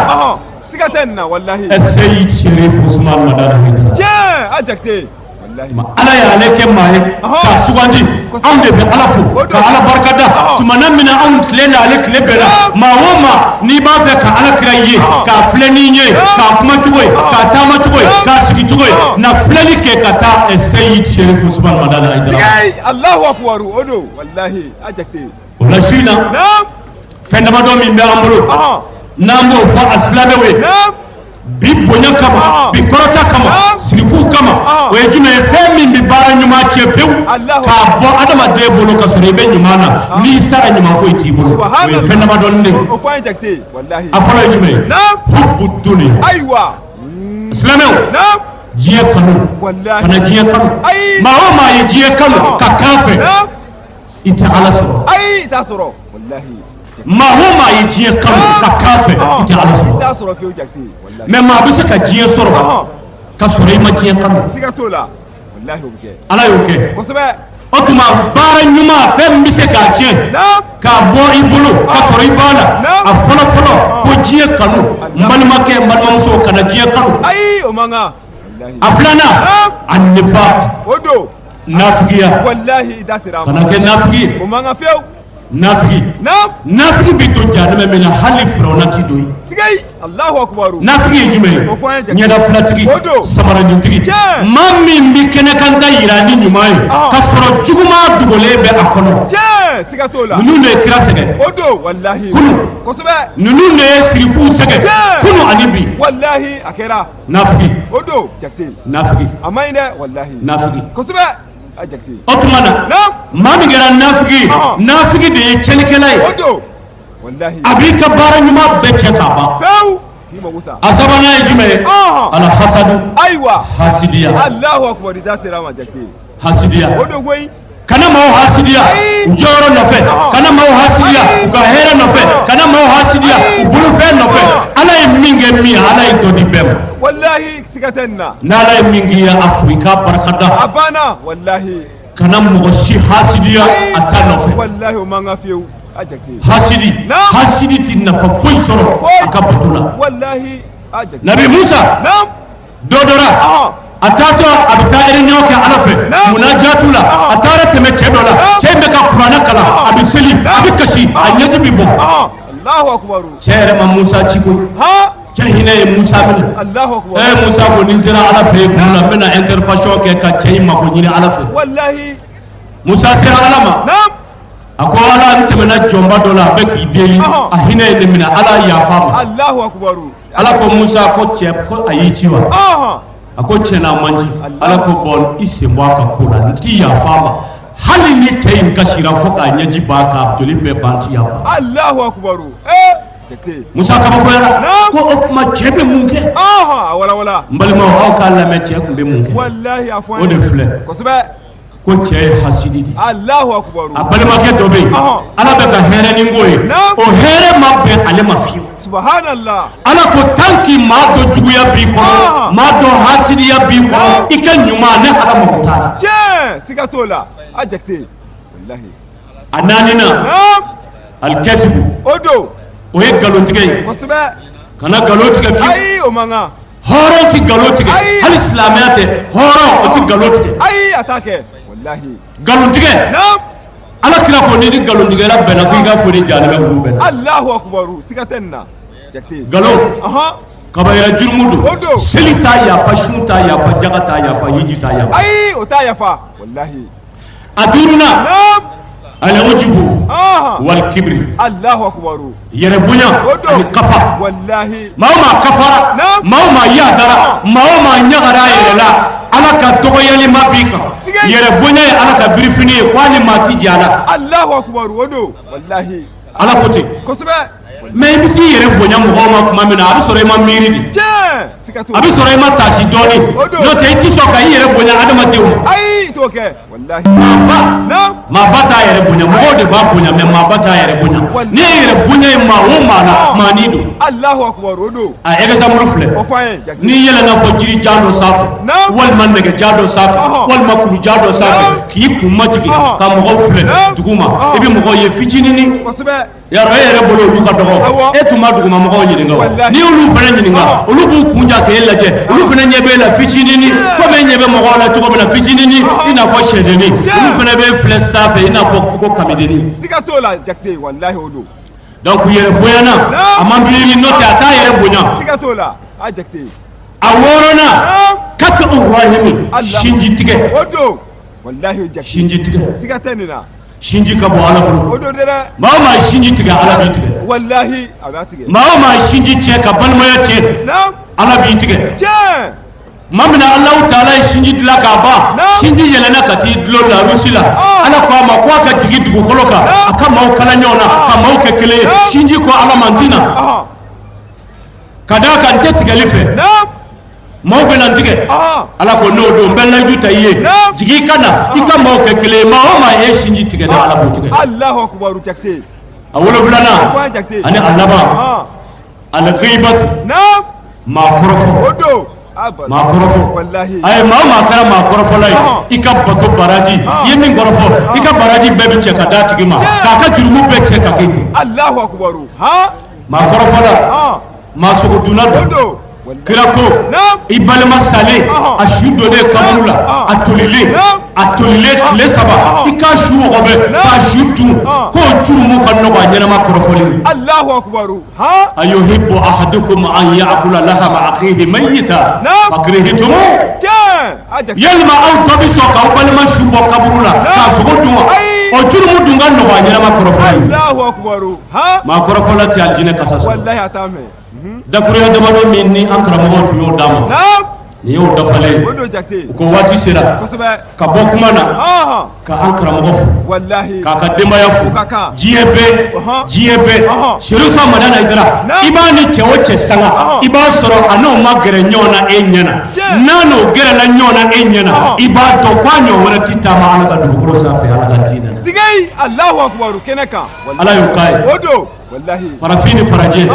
siga tɛ nin na wallahi Seyid Sherif Usman Madana Haidara tiɲɛ a jakite ala y'ale kɛ maa ye k'a sugandi anw de bɛ ala fo ka ala barikada tumana min na anw tilen n'ale tile bɛɛ la maa o maa n'i b'a fɛ ka ala kira ye k'a filɛ n'i ye k'a kuma cogo ye k'a taama cogo ye k'a sigi cogo ye na filɛli kɛ ka taa Seyid Sherif Usman Madana Haidara Allahu akbar o don wallahi a jakite o la su in na fɛn damadɔ min bɛ an bolo n'an b'o fɔ alisilamɛw ye bi bonya kama bi kɔrɔta kama sirifuw kama o ye jumɛn ye fɛn min bɛ baara ɲuman tiɲɛ pewu k'a bɔ adamaden bolo ka sɔrɔ i bɛ ɲuman na n'i sara ɲuman foyi t'i bolo o ye fɛn damadɔni de ye a fɔlɔ ye jumɛn ye hubu dunuya silamɛw diɲɛ kanu kana diɲɛ kanu maa o maa ye diɲɛ kanu ka kan fɛ i tɛ ala sɔrɔ maa o maa ye diɲɛ kanu ka kan fɛ i tɛ ala sɔrɔ mais maa bɛ se ka diɲɛ sɔrɔ ka sɔrɔ i ma diɲɛ kanu ala y'o kɛ o tuma baara ɲuman fɛn min bɛ se k'a tiɲɛ k'a bɔ i bolo ka sɔrɔ i b'a la a fɔlɔ fɔlɔ ko diɲɛ kanu n balimakɛ n balimamuso kana diɲɛ kanu a filanan a nifa nafigiya kana kɛ nafigi ye nafigi bɛ to jahanama min na hali firawuna tɛ don yen nafigi ye jumɛn ye ɲɛda filatigi samaradintigi maa min bɛ kɛnɛkanta yira ni ɲuman ye ka sɔrɔ juguman dogolen bɛ a kɔnɔ ninnu de ye kira sɛgɛn kunu ninnu de ye sirifuw sɛgɛn kunu ani bi nafigi o tuma na maa min kɛra nafigi de ye cɛlikɛla ye a b'i ka baara ɲuman bɛɛ cɛ k'a ban a sabanan ye jumɛn ye alhasadu hasidiya kana maaw hasidiya u jɔyɔrɔ nɔfɛ kana maaw hasidiya u ka hɛrɛ nɔfɛ kana maaw hasidiya u bolofɛn nɔfɛ ala ye min kɛ min ala ye dɔ di bɛɛ ma wallahi siga tɛ nin na n'ala ye min k'i ye a fo i k'a barikada a banna wallahi kana mɔgɔ si hasidiya a ta nɔfɛ wallahi o man kan fiyewu a jakite hasidi ti nafa foyi sɔrɔ a ka bato la wallahi a jakite nabi musa dɔ dɔra a taatɔ a bɛ taa réunion kɛ ala fɛ munajatu la a taara tɛmɛ cɛ dɔ la cɛ in bɛ ka kuranɛ kalan a bɛ seli a bɛ kasi a ɲɛji bɛ bɔ cɛ yɛrɛ ma musa ci koyi cɛ hinɛ ye musa minɛ musa ko ni n sera ala fɛ yen kun la n bɛna intervention kɛ ka cɛ in mako ɲini ala fɛ musa sera ala ma a ko ala n tɛmɛna jɔnba dɔ la a bɛ k'i deli a hinɛ ye ne minɛ ala yafa ma ala ko musa ko cɛ ko a y'i ci wa a ko tiɲɛna a man di ala ko bɔn i sen bɔ a ka ko la n ti yafa ma hali ni cɛ in kasira fo k'a ɲɛji b'a kan joli bɛɛ ban ti yafa musa kabakoyara ko o tuma cɛ bɛ mun kɛ n balimaw aw k'a lamɛn cɛ tun bɛ mun kɛ o de filɛ ko cɛ ye hasidi di a balimakɛ dɔ bɛ yen ala bɛ ka hɛrɛ ni ko ye o hɛrɛ ma bɛn ale ma fiyewu ala ko tant que maa dɔ juguya b'i kɔnɔ maa dɔ hasidiya b'i kɔnɔ i kɛ ɲuman ne ala mako t'a la a naaninan alikɛsibu o ye nkalontigɛ ye kana nkalon tigɛ fiyewu hɔrɔn ti nkalon tigɛ hali silamɛya tɛ hɔrɔn o ti nkalon tigɛ nkalontigɛ ala kira ko ni galon digara bena ko ga fori jana bu bena Allahu akbar sikatenna jakte galon kabayra jurmudu selita ya fa shuta ya fa jagata ya fa hijita ya ai ota ya fa wallahi aduruna ala wajibu wal kibri Allahu akbar yerebunya al qafa wallahi mama kafara mama yadara mama nyagara yerela ala ka dogoyali mabika yerebunya ala ka birifini kwani mati jala Allahu akbar wodo wallahi ala koti kosbe mais biti yerebunya mo ma kuma mina abi sore ma miridi sikatu abi sore ma tasi doni no te ti so ka yerebunya adama dew ai to ke wallahi ma bata yerebunya mo de ba bunya mais ma bata yerebunya ni yerebunya ma wo mana manido Allahu akbar wodo a exemple refle ni yela na fo jiri jando safu wal man nege jando safu wal makuru jando safu ki kuma jigi ka mo fule duguma ebi mo ye ficinini yaro yere bolo lu ka dogo e tuma duguma mo nyininga ni ulu fana nyininga ulu bu kunja ke laje ulu fana nyebe la ficinini ko me nyebe mo la tugo na ficinini ina fo shedeni ulu fana be fle safu ina fo ko kamedeni sikatola jakte wallahi wodo donc yere boyana amambiri note ata yere bonya sikatola ajakte aworona katu urahimi shinji tige odo wallahi jakte shinji tige sikatenina shinji kabo ala bulu odo dera mama shinji tige ala bi tige wallahi abatige mama shinji che ka balmaya che ala bi tige mamna allah taala shinji dila ka ba shinji yelena kati dlo la rusila ala ko ma ko ka jigi dugu koloka aka maw kala nyona ka maw ke kele shinji ko ala mantina kada kan tetigalife maw benan tige ala ko no do mbella juta ye jigi kana ika maw ke kele maw ma ye shinji tige da ala bu tige Allahu akbar jakte awolo fulana ani allaba al ghibat ma korofo odo ma korofo wallahi ay ma kara ma korofo lay ika bato baraji yemin korofo ika baraji bebe che ka datigi ma ka ka jurumu be che ka kiki Allahu akbar ma korofo la ma sugu dunado kirako ibalma sale ashudo de kamula atolile le saba ika shu obe ba shutu ko jurumu kan no ba nyana ma korofo li Allahu akbar ayuhibbu ahadukum an ya'kula lahama akhihi mayyita fakrihtum yalma aw tabiso ka balma shubo kaburula ka sugo duma o jurumu dunga no ba nyana ma korofo li Allahu akbar ma korofo la ti aljine kasas wallahi atame dakuru ya damano minni ankara mo tu yo dama ni yo dafale ko wati sera ka bokumana ka ankara mo fu wallahi ka demba ya fu jiebe shiru sa madana idara ibani chewoche sanga iba soro ano magere nyona enyana nano gere la nyona enyana iba to kwanyo wala titama ala ka dukuro safi ala ka tina sigai Allahu akbar kenaka ala yukai odo wallahi farafini farajene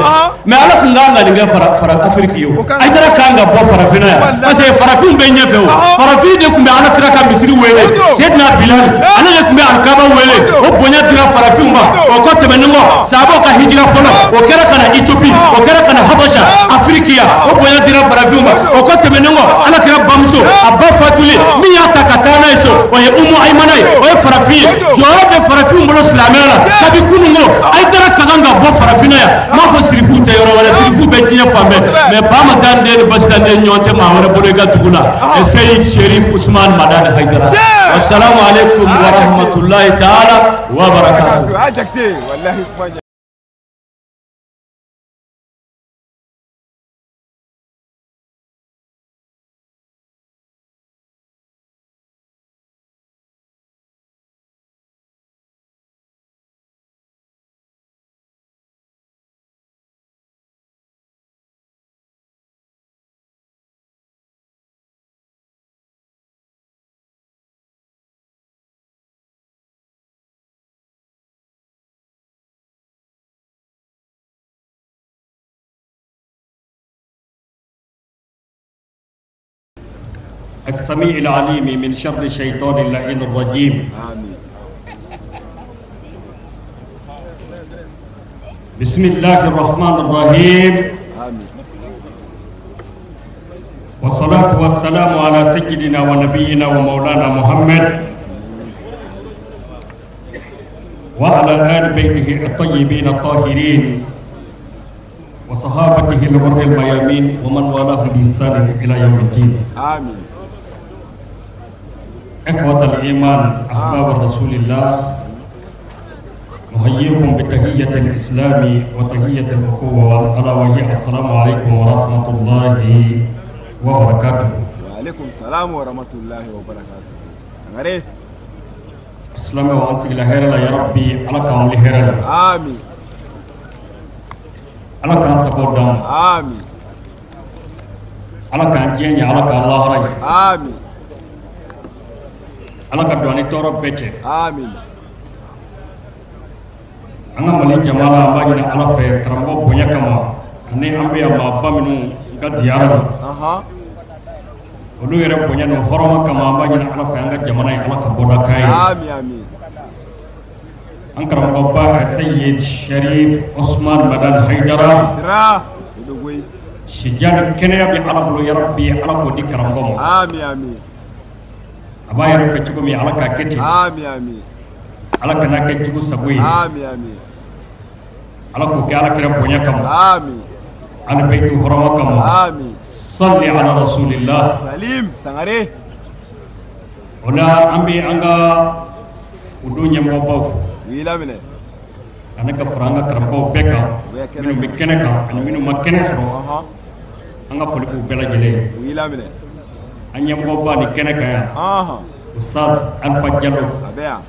mais ala kunganga linga fara afrique yo ay dara kanga bo farafina ya parce que farafin be nyefe o farafin de kumbe ala kira ka misiri wele sedna bilal ala de kumbe alkaba wele o bonya dira farafin ba o ko temengo sabo ka hijra folo o kera kana ethiopie o kera kana habasha afrikia o bonya dira farafin ba o ko temengo ala kira bamso abba fatuli mi ya takatana iso o ye umu aymanai o ye farafin jobe farafin bolo islamela tabi kunungo ay dara kanga bo farafina ya ma fo sirifu te yoro wala sirifu be tiya fambe mais ba ma dande ne basdande nyonte ma wala bo ga tugula e sayyid sherif usman madani haydara assalamu alaikum wa rahmatullahi ta'ala wa barakatuh ajakte wallahi السميع العليم من شر الشيطان اللعين الرجيم آمين. بسم الله الرحمن الرحيم آمين. والصلاة والسلام على سيدنا ونبينا ومولانا محمد وعلى آل بيته الطيبين الطاهرين وصحابته الغر الميامين ومن والاهم بإحسان إلى يوم الدين. آمين. إخوة الإيمان أحباب رسول الله، نحييكم بتحية الإسلام وتحية الأخوة ألا وهي السلام عليكم ورحمة الله وبركاته. وعليكم السلام ورحمة الله وبركاته. سنغري السلام وأنسك لهير يا ربي على كام لهير. آمين. على كان سقودام. آمين. على كان جيني على كان الله رأي. آمين. على كان دواني تورب بيتش. آمين. Anga mali jamala mbajina ala fe karambo bonya kama ani ambiya ma baminu ga ziyara olu yere bonya no horoma kama mbajina ala fe anga jamana ala ka boda kai. Amin amin. An karambo ba Sayyid Sharif Osman Madan Haidara Shijan kenya bi ala bulu ya rabbi ala ko di karambo. Amin amin. Aba yere fe chugo mi ala ka keti. Amin amin. Ala kana ke chugo sabui. Amin amin. ala ko ke ala kira bonya kam. Amin. Ala baitu horoma kam. Amin. Salli ala rasulillah. Salim sangare. Ola ambi anga udunya mo bawfu. Wila mine. Anaka franga karambo beka. Minu mikeneka ani minu makenesro. Anga foli ko bela jele. Wila mine. Anya mo ba ni keneka ya. Ustaz Alfa Jallo. Abea.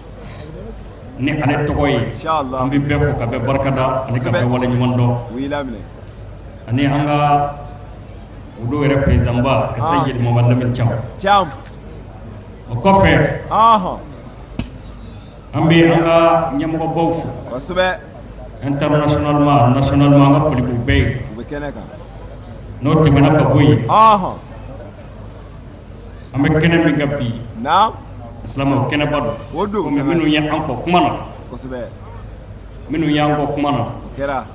Ni ale togoy inshallah ambi be fo ka be barkada ani ka be wala nyumando wila mine ani anga udo re president ba Sayyid Mohammed Lamin Cham o ko fe ambi anga nyamo ko bawfu wasbe international ma national ma nga fuli bu be keneka no te mena ka boy ambe kenen mi gapi na Islam kena badu wodo minu ya anko kumana ko sebe minu ya anko kumana kera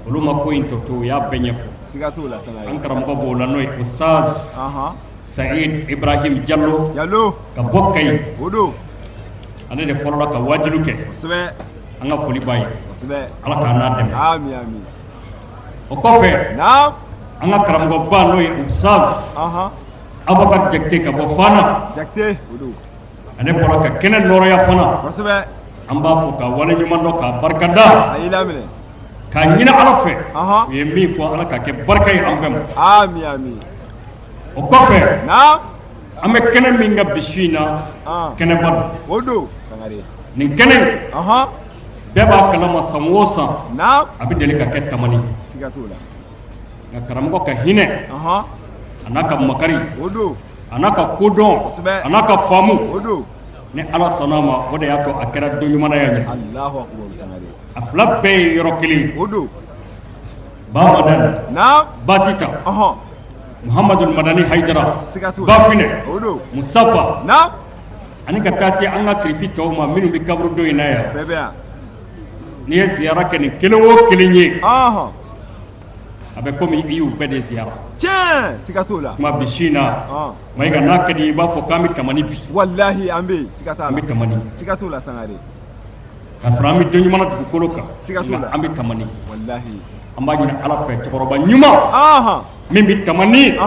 uluma ko into to ya benyefo sigatula sanga ankaram ko bola noy Ustaz Said Ibrahim Jallo ka bokkay wodo ane de folola ka wajilu ke sebe anga foli bay sebe ala ka na dem amin amin o ko fe na anga karam ko ba noy Ustaz Abakar Jakte ka bo fana Jakte wudu ane bola ka kenen loro ya fana wasbe amba fo ka wala nyumando ka barkada ayila mine ka nyina ala fe ye mi fo ala ka ke barkay ambem amin amin o ko fe na ame kenen mi nga bishina kenen bad wudu sangare nin kenen beba kalama samosa na abi deli ka ke tamani sigatula nga karam ko ka hine anaka makari wodo anaka kodon anaka famu wodo ni ala sanama wada yato akira do yumana ya Allahu akbar sangare afla be yorokili wodo babadan na basita Muhammadul Madani Haidara sigatula bafine wodo Mustafa na ani ka tasi anga sirfi to ma minu bi kabru do inaya bebea ni ziyara ken kilo kilinye abe komi iyu bede ziyara sigatula ma bishina maiga nakadi ba fo kami tamani bi wallahi ambe sigatala ambi tamani sigatula sangare kasrami do nyuma na koloka sigatula ambi tamani wallahi amba jina ala fe tokoroba nyuma mimbi tamani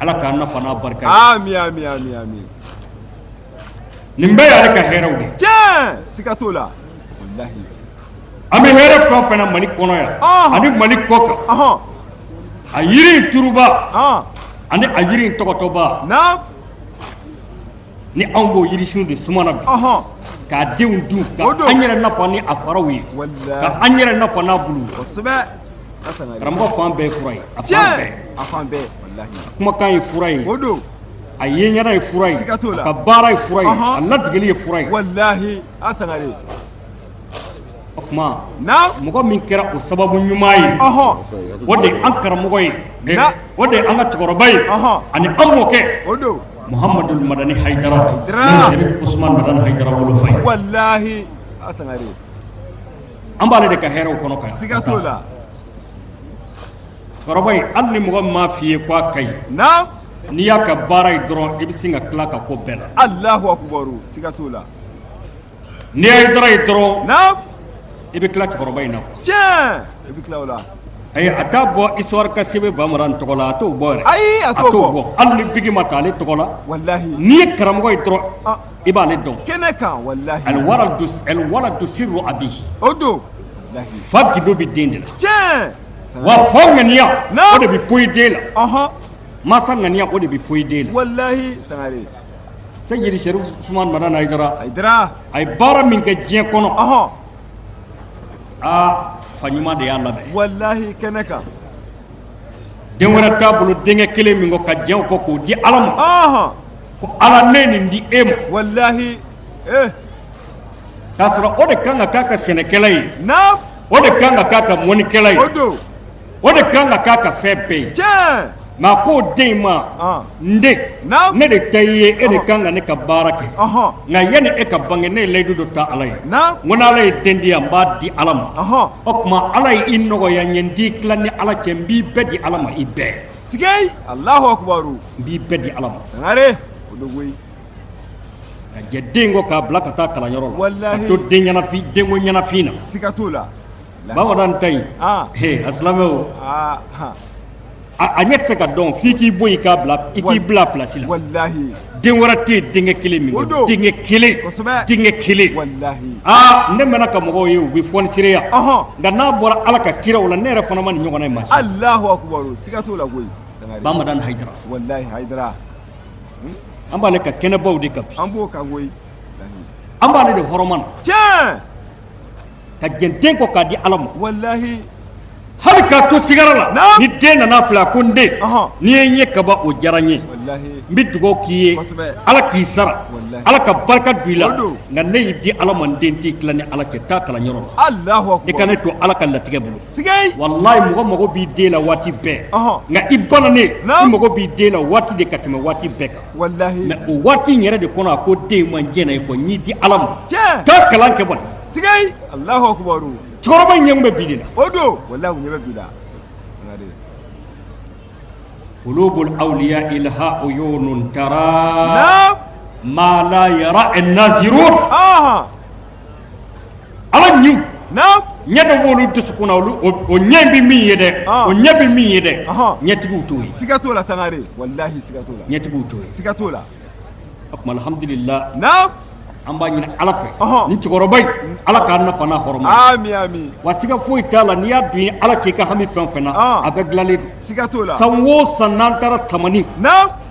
ala ka na fana barka amin amin amin amin nimbe ala ka herawde sigatula wallahi ame here fa fana mani kono ya ani mani koka ayiri turuba ani ayiri tokotoba na ni ango yiri shunu de sumana bi ka deun du ka anyere na fa ni afarawi ka anyere na fa na bulu wasbe asanga rambo fa be furai afan be wallahi kuma kan furai wodo ayenya na furai ka bara furai Allah digeli furai wallahi asanga okuma na mugo min kera o sababu nyumai wode an karamogo yi wode an ga tokorobai ani amoke odo Muhammadul Madani Haidara Sharif Usman Madani Haidara wolo fay wallahi asangare ambale de ka hero kono kan sigatola tokorobai an ni mugo ma fiye kwa kai na n'i y'a ka baara ye dɔrɔn i bɛ sin ka tila ka ko bɛɛ la. Allahu akbar siga t'o la. n'i y'a ye dara ye dɔrɔn. naam. i bɛ tila cɛkɔrɔba in na. tiɲɛ i bɛ tila o la. ayi a t'a bɔ histoire ka sɛbɛn Bamaran tɔgɔ la a t'o bɔ yɛrɛ. ayi a t'o bɔ. hali ni bigi ma ta ale tɔgɔ la. walahi. n'i ye karamɔgɔ ye dɔrɔn. i b'ale dɔn. kɛnɛ kan walahi. alwaladu sirru abihi. o don. fa gindo bɛ den de la. tiɲɛ. wa faw ŋaniya. o de bɛ poyi den la. masa ŋaniya o de bɛ poyi den la. walahi Sangare. Seydi Cherif Ousmane Madane Aidara. a ye baara min kɛ diɲɛ kɔnɔ. fa ɲuman de y'a labɛn. walahi kɛnɛ kan. den wɛrɛ t'a bolo denkɛ kelen min kɔ ka diɲɛw kɔ k'o di ala ma. ko ala ne nin di e ma. walahi. k'a sɔrɔ o de kan ka k'a ka sɛnɛkɛla ye. naam. o de kan ka k'a ka mɔnikɛla ye. o don. o de kan ka k'a ka fɛn bɛɛ ye. tiɲɛ. nka a k'o den ma. n den. ne de ta i ye e de kan ka ne ka baara kɛ. nka yanni e ka bange ne ye layidu dɔ ta ala ye. n ko n'ala ye den di yan n b'a di ala ma. o tuma ala ye i nɔgɔya n ye n t'i tila ni ala cɛ n b'i bɛɛ di ala ma i bɛɛ. sigei Allahu akbar. n b'i bɛɛ di ala ma. Sangare o don koyi. ka jɛ den kɔ k'a bila ka taa kalanyɔrɔ la. walahi. ka to denko ɲɛnafin na. siga t'o la. Bamanan ta yen. a silamɛw. a ɲɛ tɛ se ka dɔn f'i k'i bɔ i k'i bila place la. walahi. den wɛrɛ tɛ yen denkɛ kelen min bolo. denkɛ kelen. kosɛbɛ. denkɛ kelen. walahi. ne mɛnna ka mɔgɔw ye u bɛ fɔnisereya. nka n'a bɔra ala ka kiraw la ne yɛrɛ fana ma nin ɲɔgɔnna ye maa si. Allahu akbar siga t'o la koyi. Bamanan Haidara. walahi Haidara. an b'ale ka kɛnɛbaw de kan bi. an b'o kan koyi. an b'ale de hɔrɔnman na. tiɲɛ. ka jɛn den kɔ k'a di ala ma. walahi. hali k'a to sigara la. ni den nana filɛ a ko n den. n'i ye n ye kaban o diyara n ye. walahi. n bɛ dugawu k'i ye. ala k'i sara. ala ka barika don i la. nka ne y'i di ala ma n den t'i tila ni ala cɛ taa kalanyɔrɔ la. Allahu akbar. i ka ne to ala ka latigɛ bolo. sigei. walayi mɔgɔ mago b'i den la waati bɛɛ. nka i bananen i mago b'i den la waati de ka tɛmɛ waati bɛɛ kan. walahi. mɛ o waati in yɛrɛ de kɔnɔ a ko den ma jɛn na i kɔ n y'i di ala ma. tiɲɛ. taa kalan kɛ bani. sigei. Allahu akbar. cɛkɔrɔba in ɲɛ bɛ bi de la. o don. walahi u ɲɛ bɛ bi la. قلوب الأولياء لها عيون ترى ما لا يرى الناظرون على نيو ñebe wolu dusukuna o ñebi min ye de o ñebi min ye de ñetigu to yi sigato la Sangare wallahi sigato la ñetigu to yi sigato la akuma alhamdulillah an b'a ɲini ala fɛ ni cɛkɔrɔba in ala k'a nafa n'a hɔrɔma ami ami wa siga foyi t'a la n'i y'a dun ala cɛ ka hami fɛn fɛn na a bɛ dilanlen don sigato la san o san n'an taara tamani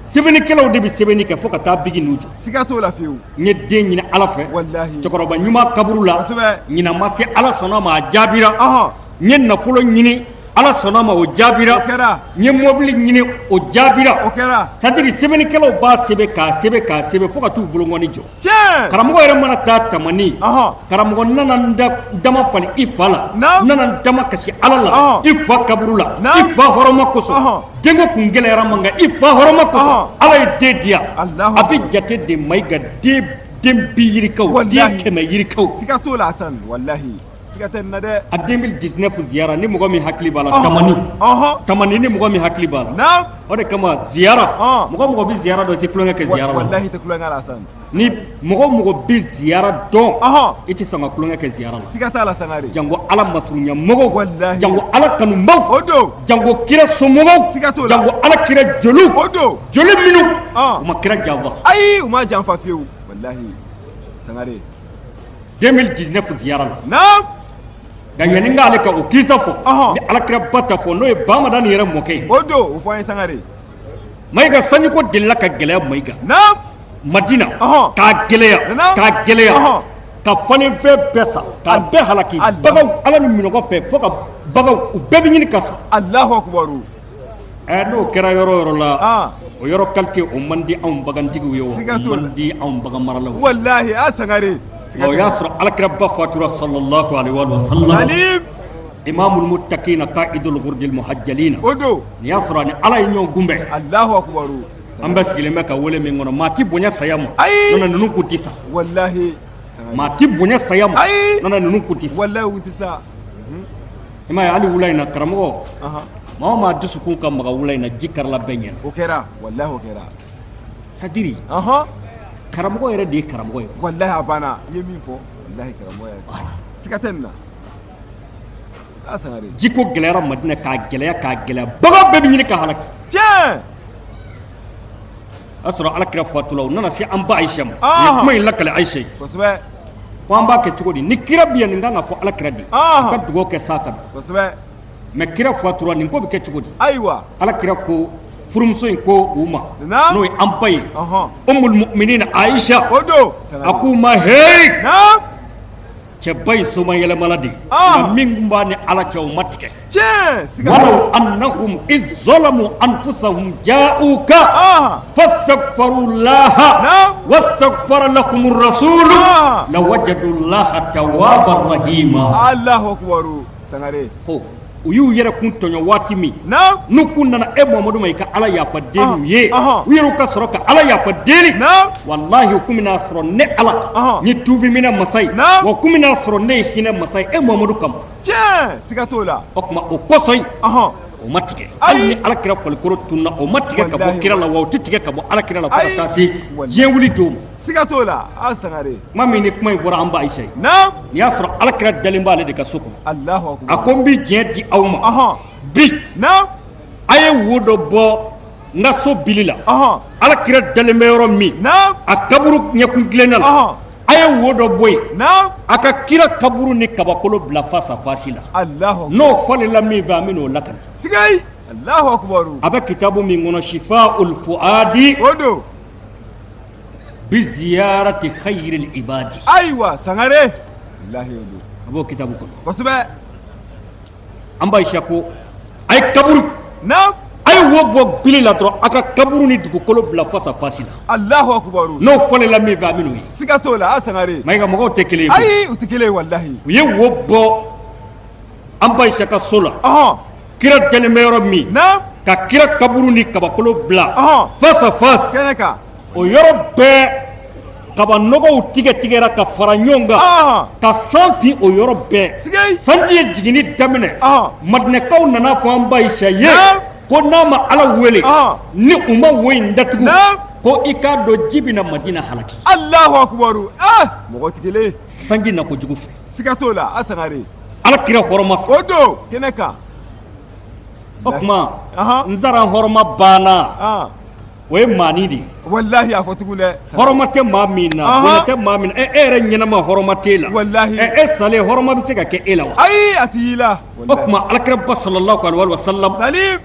sɛbɛnnikɛlaw de bɛ sɛbɛnni kɛ fo ka taa bigi n'u jɔ sigato la fiyewu n ye den ɲini ala fɛ wallahi cɛkɔrɔba ɲuman kaburu la ɲinan ma se ala sɔnna ma a jaabira n ye nafolo ɲini ala sɔnna ma o jaabira n ye mɔbili ɲini o jaabira c'est-à-dire sɛbɛnnikɛlaw b'a sɛbɛn k'a sɛbɛn k'a sɛbɛn fo ka t'u bolongɔni jɔ karamɔgɔ yɛrɛ mana taa tamani karamɔgɔ nana n dama fali i fa la nana n dama kasi ala la i fa kaburu la i fa hɔrɔma kosɔn denko kun gɛlɛyara man kan i fa hɔrɔma kosɔn ala ye den di yan a bɛ jate de Mayiga den bi yirikaw den 100 yirikaw sigato la Asan wallahi a 2019 ziyara ni mɔgɔ min hakili b'a la tamani ni mɔgɔ min hakili b'a la o de kama ziyara mɔgɔ bɛ ziyara dɔn i tɛ kulonkɛ kɛ ziyara la wallahi tɛ kulonkɛ la Asan ni mɔgɔ bɛ ziyara dɔn i tɛ sɔn ka kulonkɛ kɛ ziyara la sigata la Sangare jango ala masurunya mɔgɔw wallahi jango ala kanubaw o don jango kira somɔgɔw sigato la jango ala kira joliw o don joli minnu u ma kira janfa ayi u ma janfa fiyewu wallahi Sangare 2019 ziyara la nka yanni n k'ale ka o kisa fɔ ni alakira ba ta fɔ n'o ye Bamadan yɛrɛ mɔkɛ ye o don o fɔ an ye Sangare Mayiga sanjiko delila ka gɛlɛya Mayiga Madina k'a gɛlɛya ka falenfɛn bɛɛ sa k'a bɛɛ halaki baganw ala ni minɔgɔ fɛ fo ka baganw u bɛɛ bɛ ɲini ka sa Allahu akbaru n'o kɛra yɔrɔ o yɔrɔ la o yɔrɔ qualité o man di anw bagantigiw ye o man di anw bagan maralaw wallahi a Sangare o y'a sɔrɔ alakira ba fatura sallallahu alaihi wa sallam imamul muttaqina qa'idul ghurdil muhajjalina o don ni y'a sɔrɔ ni ala ye ɲɔgɔn kunbɛn Allahu akbaru an bɛ sigilen bɛ ka wele min kɔnɔ maa ti bonya saya ma nana ninnu kun ti sa wallahi maa ti bonya saya ma nana ninnu kun ti sa wallahi u ti sa i m'a ye hali wula in na karamɔgɔ Mama dusukun ka maga wula ina jikarla bɛɛ ɲɛna. O kɛra wallahi o kɛra. Sadiri. Karamɔgɔ yɛrɛ de ye karamɔgɔ ye. Wallahi a banna i ye min fɔ wallahi karamɔgɔ yɛrɛ. Siga tɛ nin na. A Sangare. Jiko gɛlɛyara Madina k'a gɛlɛya bagan bɛɛ bɛ ɲini ka halaki. Tiɲɛ. A sɔrɔ Alakira fatula u nana se an ba Ayisa ma. Ni kuma in lakale Ayisa ye. Kosɛbɛ. Ko an b'a kɛ cogo di? Ni kira bɛ yan nin kan ka fɔ Alakira de. Ka dugawu kɛ sa kan. Kosɛbɛ. Mais kira fatura nin ko bɛ kɛ cogo di? Ayiwa. Alakira ko furumuso in ko u ma n'o ye an ba ye Ummul Mu'minin Ayisa. O don. A k'u ma hey. Cɛba in soma yɛlɛmala de nka min kun b'a ni Ala cɛ o ma tigɛ. Tiɲɛ. Walaw annahum idh zalamu anfusahum ja'uka fastaghfirullaha wastaghfara lahumur rasulu lawajadallaha tawwabar rahima. Allahu akbar. Sangare. U y'u yɛrɛ kun tɔɲɔ waati min n'u kun nana Muhamadu ma i ka Ala yafa deli u ye u yɛrɛw ka sɔrɔ ka Ala yafa deli wallahi u kun bɛna sɔrɔ ne Ala n ye tuubi minɛ masa ye wa kun bɛna sɔrɔ ne ye hinɛ masa ye Muhamadu kama. Tiɲɛ siga t'o la. O tuma o kɔsɔn o ma tigɛ hali ni Alakira falikoro tunna o ma tigɛ ka bɔ kira la wa o tɛ tigɛ ka bɔ Alakira la fo ka taa se diɲɛ wuli don ma. Siga t'o la a Sangare. Kuma min ni kuma in fɔra an ba Ayisa ye nin y'a sɔrɔ Alakira dalen b'ale de ka so kɔnɔ a ko n bɛ diɲɛ di aw ma bi a ye wo dɔ bɔ n ka so bili la Alakira dalen bɛ yɔrɔ min a kaburu ɲɛkun tilenna la a ye wo dɔ bɔ yen a ka kira kaburu ni kabakolo bila fasa fasi la n'o fɔlila min fɛ an bɛ n'o lakali. Sigayi Allahu akbar. A bɛ kitabu min kɔnɔ Shifa'ul Fuadi o don bi ziyarati khayril ibadi. Ayiwa Sangare wallahi o don a b'o kitabu kɔnɔ. Kosɛbɛ. An ba Ayisa ko a ye kaburu a ye wo bɔ bili la dɔrɔn a ka kaburu ni dugukolo bila fasa fasi la. Allahu akbar. N'o fɔlila min fɛ an bɛ n'o ye. Siga t'o la a Sangare. Mayiga mɔgɔw tɛ kelen ye. Ayi u tɛ kelen ye wallahi. U ye wo bɔ an ba Ayisa ka so la kira dalen bɛ yɔrɔ min ka kira kaburu ni kabakolo bila fasa fasi kɛnɛ kan. o yɔrɔ bɛɛ kaba nɔgɔw tigɛra ka fara ɲɔgɔn kan ka san fin o yɔrɔ bɛɛ sanji ye jiginni daminɛ Madinakaw nana fɔ an ba Ayisa ye ko n'a ma Ala wele ni u ma wo in datugu ko i k'a dɔn ji bɛna Madina halaki. Allahu akbar. Mɔgɔ tɛ kelen ye. Sanji na kojugu fɛ. Siga t'o la a Sangare. Alakira hɔrɔma fɛ. O don kɛnɛ kan. O tuma n zara hɔrɔma banna o ye maani de ye. Wallahi a fɔ tugun dɛ. Hɔrɔma tɛ maa min na bonya tɛ maa min na e yɛrɛ ɲɛnama hɔrɔma t'e la. Wallahi. E salen hɔrɔma bɛ se ka kɛ e la wa. Ayi a tɛ y'i la. O tuma Alakira ba sallallahu alaihi wa sallam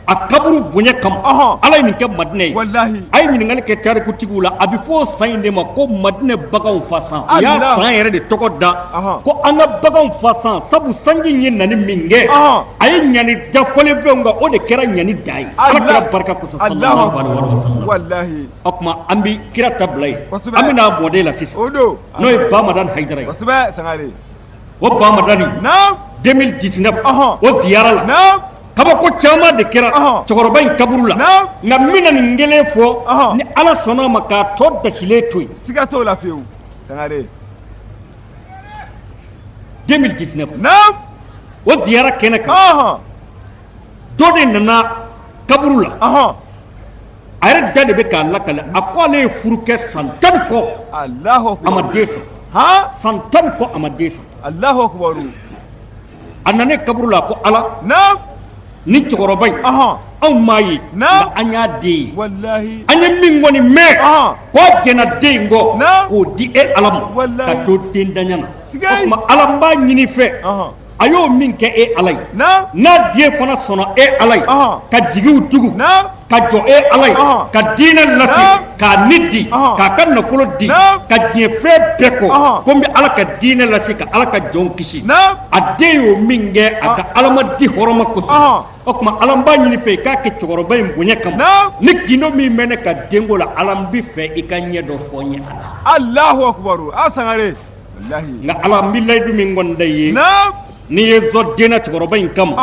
a kaburu bonya kama Ala ye nin kɛ Madina ye. Wallahi. A ye ɲininkali kɛ tarikutigiw la a bɛ fɔ o san in de ma ko Madina baganw fa san. U y'a san yɛrɛ de tɔgɔ da ko an ka baganw fa san sabu sanji in ye nani min kɛ a ye ɲani dafalen fɛnw kan o de kɛra ɲani da ye. Alakira barika kosɔn sallallahu alaihi wa sallam. Wallahi. O tuma an bɛ kira ta bila yen an bɛna mɔden la sisan n'o ye Bamadan Hayidara ye. Kosɛbɛ Sangare. O Bamadani 2019 o ziyara la kabako caman de kɛra cɛkɔrɔba in kaburu la nka n bɛna nin kelen fɔ ni Ala sɔnna a ma k'a tɔ dasilen to yen. Siga t'o la fiyewu Sangare. 2019 o ziyara kɛnɛ kan dɔ de nana kaburu la a yɛrɛ da de bɛ k'a lakale a ko ale ye furu kɛ san 10 kɔ a ma den sɔrɔ san 10 kɔ a ma den sɔrɔ. Allahu akbar. A nana kaburu la ko Ala ni cɛkɔrɔba in anw m'a ye nka an y'a den ye wallahi an ye min kɔni mɛn k'o jɛnna den in kɔ k'o di e Ala ma ka to den daɲa na o tuma Ala n b'a ɲini fɛ a y'o min kɛ e Ala ye n'a den fana sɔnna e Ala ye ka jigiw tugu ka jɔ e Ala ye ka diinɛ lase k'a ni di k'a ka nafolo di ka diɲɛ fɛn bɛɛ kɔ ko n bɛ Ala ka diinɛ lase ka Ala ka jɔnw kisi a den y'o min kɛ a ka Ala di hɔrɔma kosɔn o tuma Ala n b'a ɲini fɛ i k'a kɛ cɛkɔrɔba in bonya kama ni gindo min bɛ ne ka denko la Ala n bɛ fɛ i ka ɲɛ dɔ fɔ n ye a la. Allahu akbar a Sangare wallahi. Nka Ala n bɛ layidu min kɔni da i ye n'i ye zɔ denna cɛkɔrɔba in kama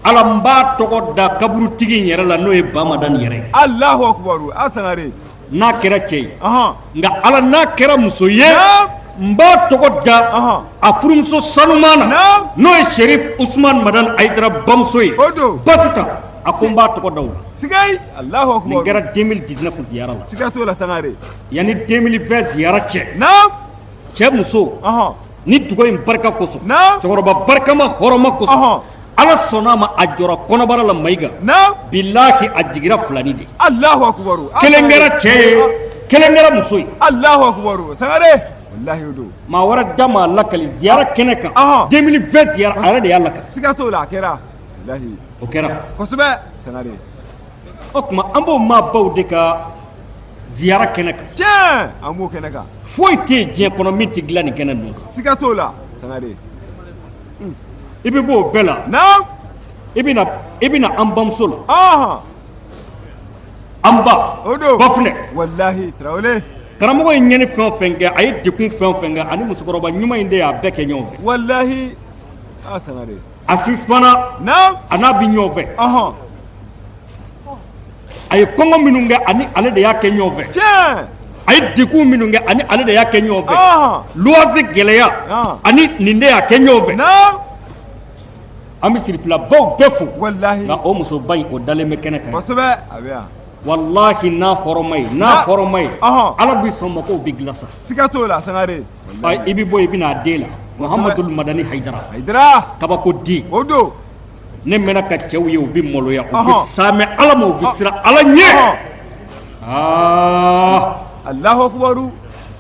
Ala n b'a tɔgɔ da kaburutigi in yɛrɛ la n'o ye Bamadan yɛrɛ ye. Allahu akbar a Sangare. N'a kɛra cɛ ye nka Ala n'a kɛra muso ye n b'a tɔgɔ da a furumuso sanuman na n'o ye Sherif Usman Madan Hayidara bamuso ye Basita a ko n b'a tɔgɔ da o la sigai Allahu nin akbar kɛra 2019 ziyara la siga to la sangare yanni 2020 ziyara cɛ naam cɛ muso ni dugawu in barika kosɔn naam cɛkɔrɔba barikama hɔrɔma kosɔn ala sɔnna ma a jɔra kɔnɔbara la Mayiga naam bilahi a jigira filani de Allahu akbar kelen kɛra cɛ ye kelen kɛra muso ye Allahu akbar sangare wallahi do maa wɛrɛ da maa lakali ziyara kɛnɛ kan 2020 ziyara a yɛrɛ de y'a lakali siga to la kɛra wallahi o kɛra kosɛbɛ sangare o tuma an b'o maa baw de ka ziyara kɛnɛ kan tiɲɛ an b'o kɛnɛ kan foyi tɛ yen diɲɛ kɔnɔ min tɛ dilan nin kɛnɛ ninnu kan siga to la sangare i bɛ bɔ o bɛɛ la naam i bɛna an bamuso la aha an ba odo Bafunɛ wallahi Traoré karamɔgɔ ye ɲɛni fɛn o fɛn kɛ a ye dekun fɛn o fɛn kɛ ani musokɔrɔba ɲuman in de y'a bɛɛ kɛ ɲɔgɔn fɛ wallahi sangare Asis fana naam a n'a bɛ ɲɔgɔn fɛ a ye kɔngɔ minnu kɛ ani ale de y'a kɛ ɲɔgɔn fɛ tiɲɛ a ye dekun minnu kɛ ani ale de y'a kɛ ɲɔgɔn fɛ luwanse gɛlɛya ani nin de y'a kɛ ɲɔgɔn fɛ naam an bɛ sirifilabaw bɛɛ fo wallahi nka o musoba in o dalen bɛ kɛnɛ kan kosɛbɛ a bɛ yan wallahi n'a hɔrɔma ye n'a hɔrɔma ye ala bɛ sɔn ma k'o bɛ dilan sa siga t'o la sangare i bɛ bɔ i bɛ n'a den la Muhamadul Madani Haidara kabako di o don ne mɛnna ka cɛw ye u bɛ maloya u bɛ saamɛ ala ma u bɛ siran ala ɲɛ Allahu akbaru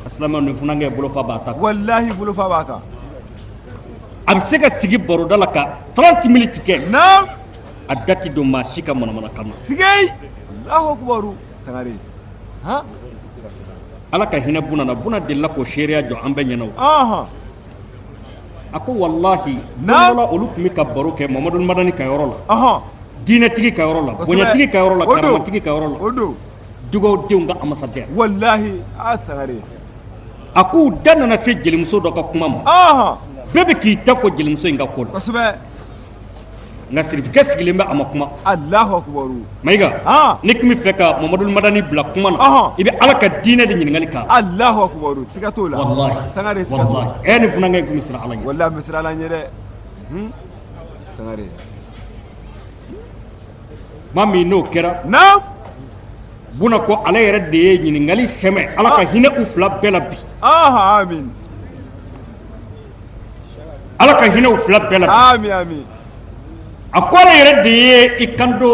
asilamɛw nin funankɛ bolofa b'a ta kan wallahi bolofa b'a kan a bɛ se ka sigi baroda la ka 30 minutes kɛ naam a da tɛ don maa si ka manamana kan na sigei Allahu akbaru sangare ala ka hinɛ buna na buna delila k'o seereya jɔ an bɛɛ ɲɛna o a ko wallahi don dɔ la olu tun bɛ ka baro kɛ Muhamadul Madani ka yɔrɔ la diinɛtigi ka yɔrɔ la bonyatigi ka yɔrɔ la karamatigi ka yɔrɔ la dugawudenw ka amasadɛri wallahi sangare a k'u da nana se jelimuso dɔ ka kuma ma bɛɛ bɛ k'i ta fɔ jelimuso in ka ko la kosɛbɛ nka sirifikɛ sigilen bɛ a ma kuma Allahu akbaru Mayiga ne tun bɛ fɛ ka Muhamadul Madani bila kuma na i bɛ ala ka diinɛ de ɲininkali k'a la Allahu akbaru siga t'o la wallahi sangare siga t'o la ni funankɛ in tun bɛ siran ala ɲɛ wallahi bɛ siran ala ɲɛ dɛ sangare maa min n'o kɛra naam buna ko ala yɛrɛ de ye ɲininkali sɛmɛ ala ka hinɛ u fila bɛɛ la bi amin ala ka hinɛ u fila bɛɛ la bi amin a ko ala yɛrɛ de ye i kanto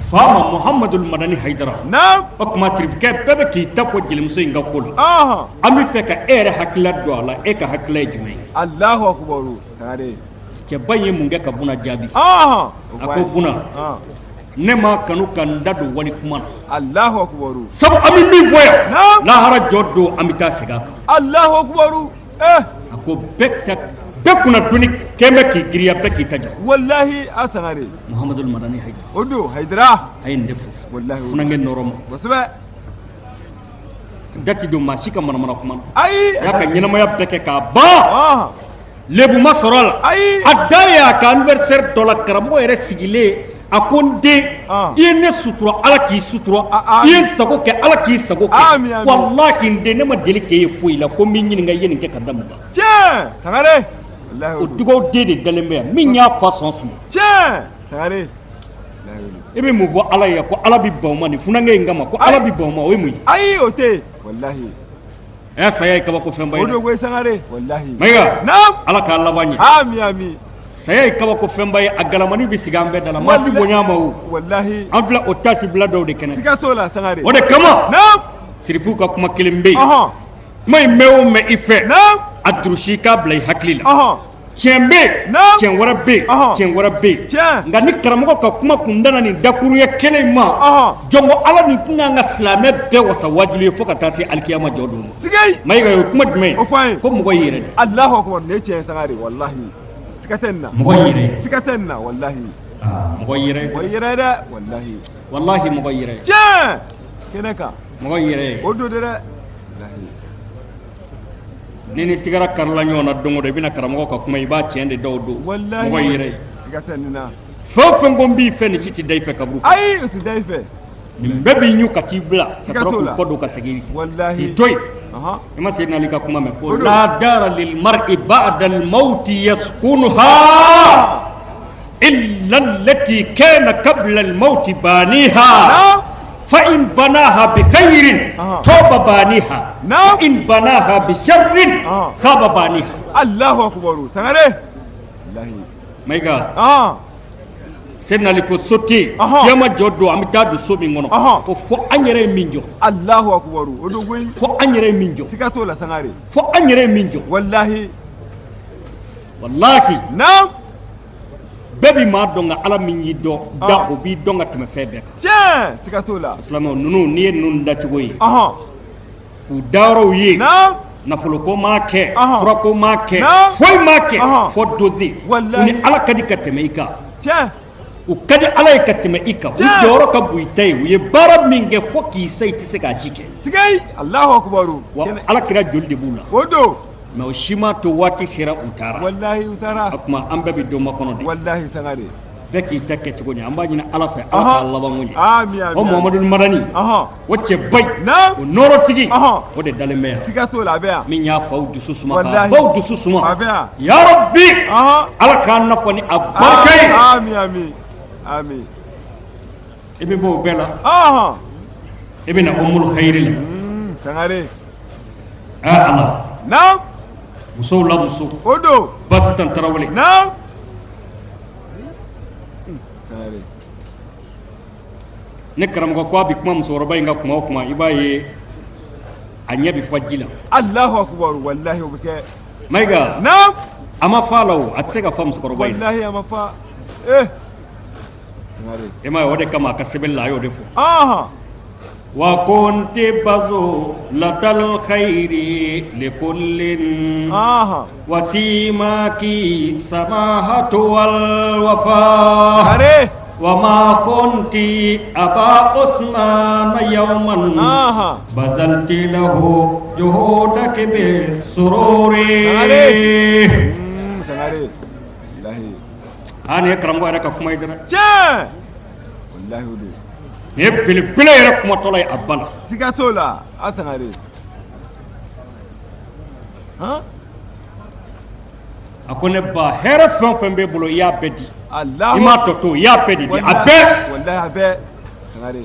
fa ma Muhamadul Madani Haidara naam o tuma sirifikɛ bɛɛ bɛ k'i ta fɔ jelimuso in ka ko la an bɛ fɛ ka e yɛrɛ hakilila don a la e ka hakilila ye jumɛn ye Allahu akbaru sangare cɛba in ye mun kɛ ka buna jaabi a ko buna ne ma kanu ka n da don wali kuma na Allahu akbaru sabu an bɛ min fɔ yan lahara jɔ don an bɛ taa segin a kan Allahu akbaru a ko bɛɛ kunna doni kɛn bɛ k'i giriya bɛɛ k'i ta jɔ wallahi sangare Muhamadul Madani Haidara o don Haidara a ye nin de fɔ wallahi funankɛ nɔrɔ ma kosɛbɛ da tɛ don maa si ka manamana kuma na ayi a y'a ka ɲɛnamaya bɛɛ kɛ k'a ban lebu ma sɔrɔ a la ayi a da ye a ka anniversaire dɔ la karamɔgɔ yɛrɛ sigilen a ko n den i ye ne sutura ala k'i sutura i ye n sago kɛ ala k'i sago kɛ wallahi n den ne ma deli k'e ye foyi la ko n b'i ɲininka i ye nin kɛ ka da mun kan tiɲɛ sangare o dugawuden de dalen bɛ yan min y'a fa sɔn suma tiɲɛ sangare i bɛ mun fɔ ala ye ko ala bɛ ban o ma nin funankɛ in kama ko ala bɛ ban o ma o ye mun ye ayi o tɛ wallahi ɛ saya ye kabako fɛnba ye o don ko sangare wallahi Mayiga naam ala k'a laban ɲɛ amin saya ye kabako fɛnba ye a galamani bɛ sigi an bɛɛ da la maa ti bonya ma o wallahi an filɛ o taasi bila dɔw de kɛnɛ siga t'o la sangare o de kama naam sirifu ka kuma kelen bɛ yen kuma in mɛn o mɛn i fɛ naam a durusi k'a bila i hakili la tiɲɛ bɛ yen tiɲɛ wɛrɛ bɛ yen tiɲɛ wɛrɛ bɛ yen nka ni karamɔgɔ ka kuma kun dana nin dakuruɲɛ kelen in ma jɔn ko ala nin tun kan ka silamɛ bɛɛ wasa wajibi ye fo ka taa se alikiyama jɔ don ma sigei Mayiga o ye kuma jumɛn ye o fɔ an ye ko mɔgɔ y'i yɛrɛ de Allahu akbar ne tiɲɛ sangare wallahi siga tɛ nin na mɔgɔ y'i yɛrɛ siga tɛ nin na wallahi mɔgɔ y'i yɛrɛ o yɛrɛ dɛ wallahi wallahi mɔgɔ y'i yɛrɛ tiɲɛ kɛnɛ kan mɔgɔ y'i yɛrɛ o don de dɛ wallahi ni sigara karila ɲɔgɔn na don o don i bɛna karamɔgɔ ka kuma i b'a tiɲɛ de dɔw don wallahi mɔgɔ y'i yɛrɛ siga tɛ nin na fɛn o fɛn ko n b'i fɛ nin si tɛ da i fɛ kaburu ayi o tɛ da i fɛ nin bɛɛ b'i ɲu ka t'i bila ka siga sɔrɔ t'o k'u la kɔ don ka segin wallahi k'i to yen i ma se n'ali ka kuma mɛn ko la dara lil mar'i ba'da al mawti yaskunuha illa إلا التي كان قبل الموت بانيها فإن بناها بخير طاب بانيها وإن بناها بشر خاب بانيها. الله أكبر سنغري الله مايغا سيدنا لكو سوتي ياما جودو امتا دو سومي غونو ko fo anyere minjo. Allahu akbar odo goyi fo anyere minjo sikato la sangare fo anyere minjo wallahi naam bebi ma donga ala min yi do da obi donga teme febe ka tiens sikato la islamo nunu ni nun da ci goyi ku dawro yi naam nafolo ko ma ke fura ko ma ke foy ma ke fo dozi ni ala kadi ka teme ika tiens u kadi ala ka teme ika u joro ka buitay u ye barab minge fo ki say ti se ka jike sigay Allahu akbar ala kira jolde bula odo mais o shima to wati sira utara wallahi utara akuma ambe bi do makono de wallahi sangare beki takke to gonya amba nyina ala fa ala Allah ba munyi amin amin o muhammadul madani wacce bay o noro tigi o de dale mer sigato la bea min ya fawdu susuma ka fawdu susuma ya rabbi ala kan nafani abarkay amin amin amin ibe bo bela ibina ummul khairil sangare Allah naam muso la muso odo basitan tarawale naam sangare ne karam ko abi kuma muso roba inga kuma ibaye anya bi fajila Allahu akbar wallahi ubke maiga naam ama falaw atsega fam muso roba wallahi ama fa sangare ema wode kama ka sebella yo defo وكنت بذولة الخير لكل وسيماك سماحة والوفاء وما كنت أبا عثمان يوما بذلت له جهودك بالسرور أنا يكرم غيرك كما يدرى والله ودي ne pele yɛrɛ kumatɔla ye a bala sigato la a sangare a ko ne ba hɛrɛ fɛn fɛn b'e bolo i y'a bɛɛ di i m'a tɔ to i y'a bɛɛ di a bɛɛ wallahi a bɛɛ sangare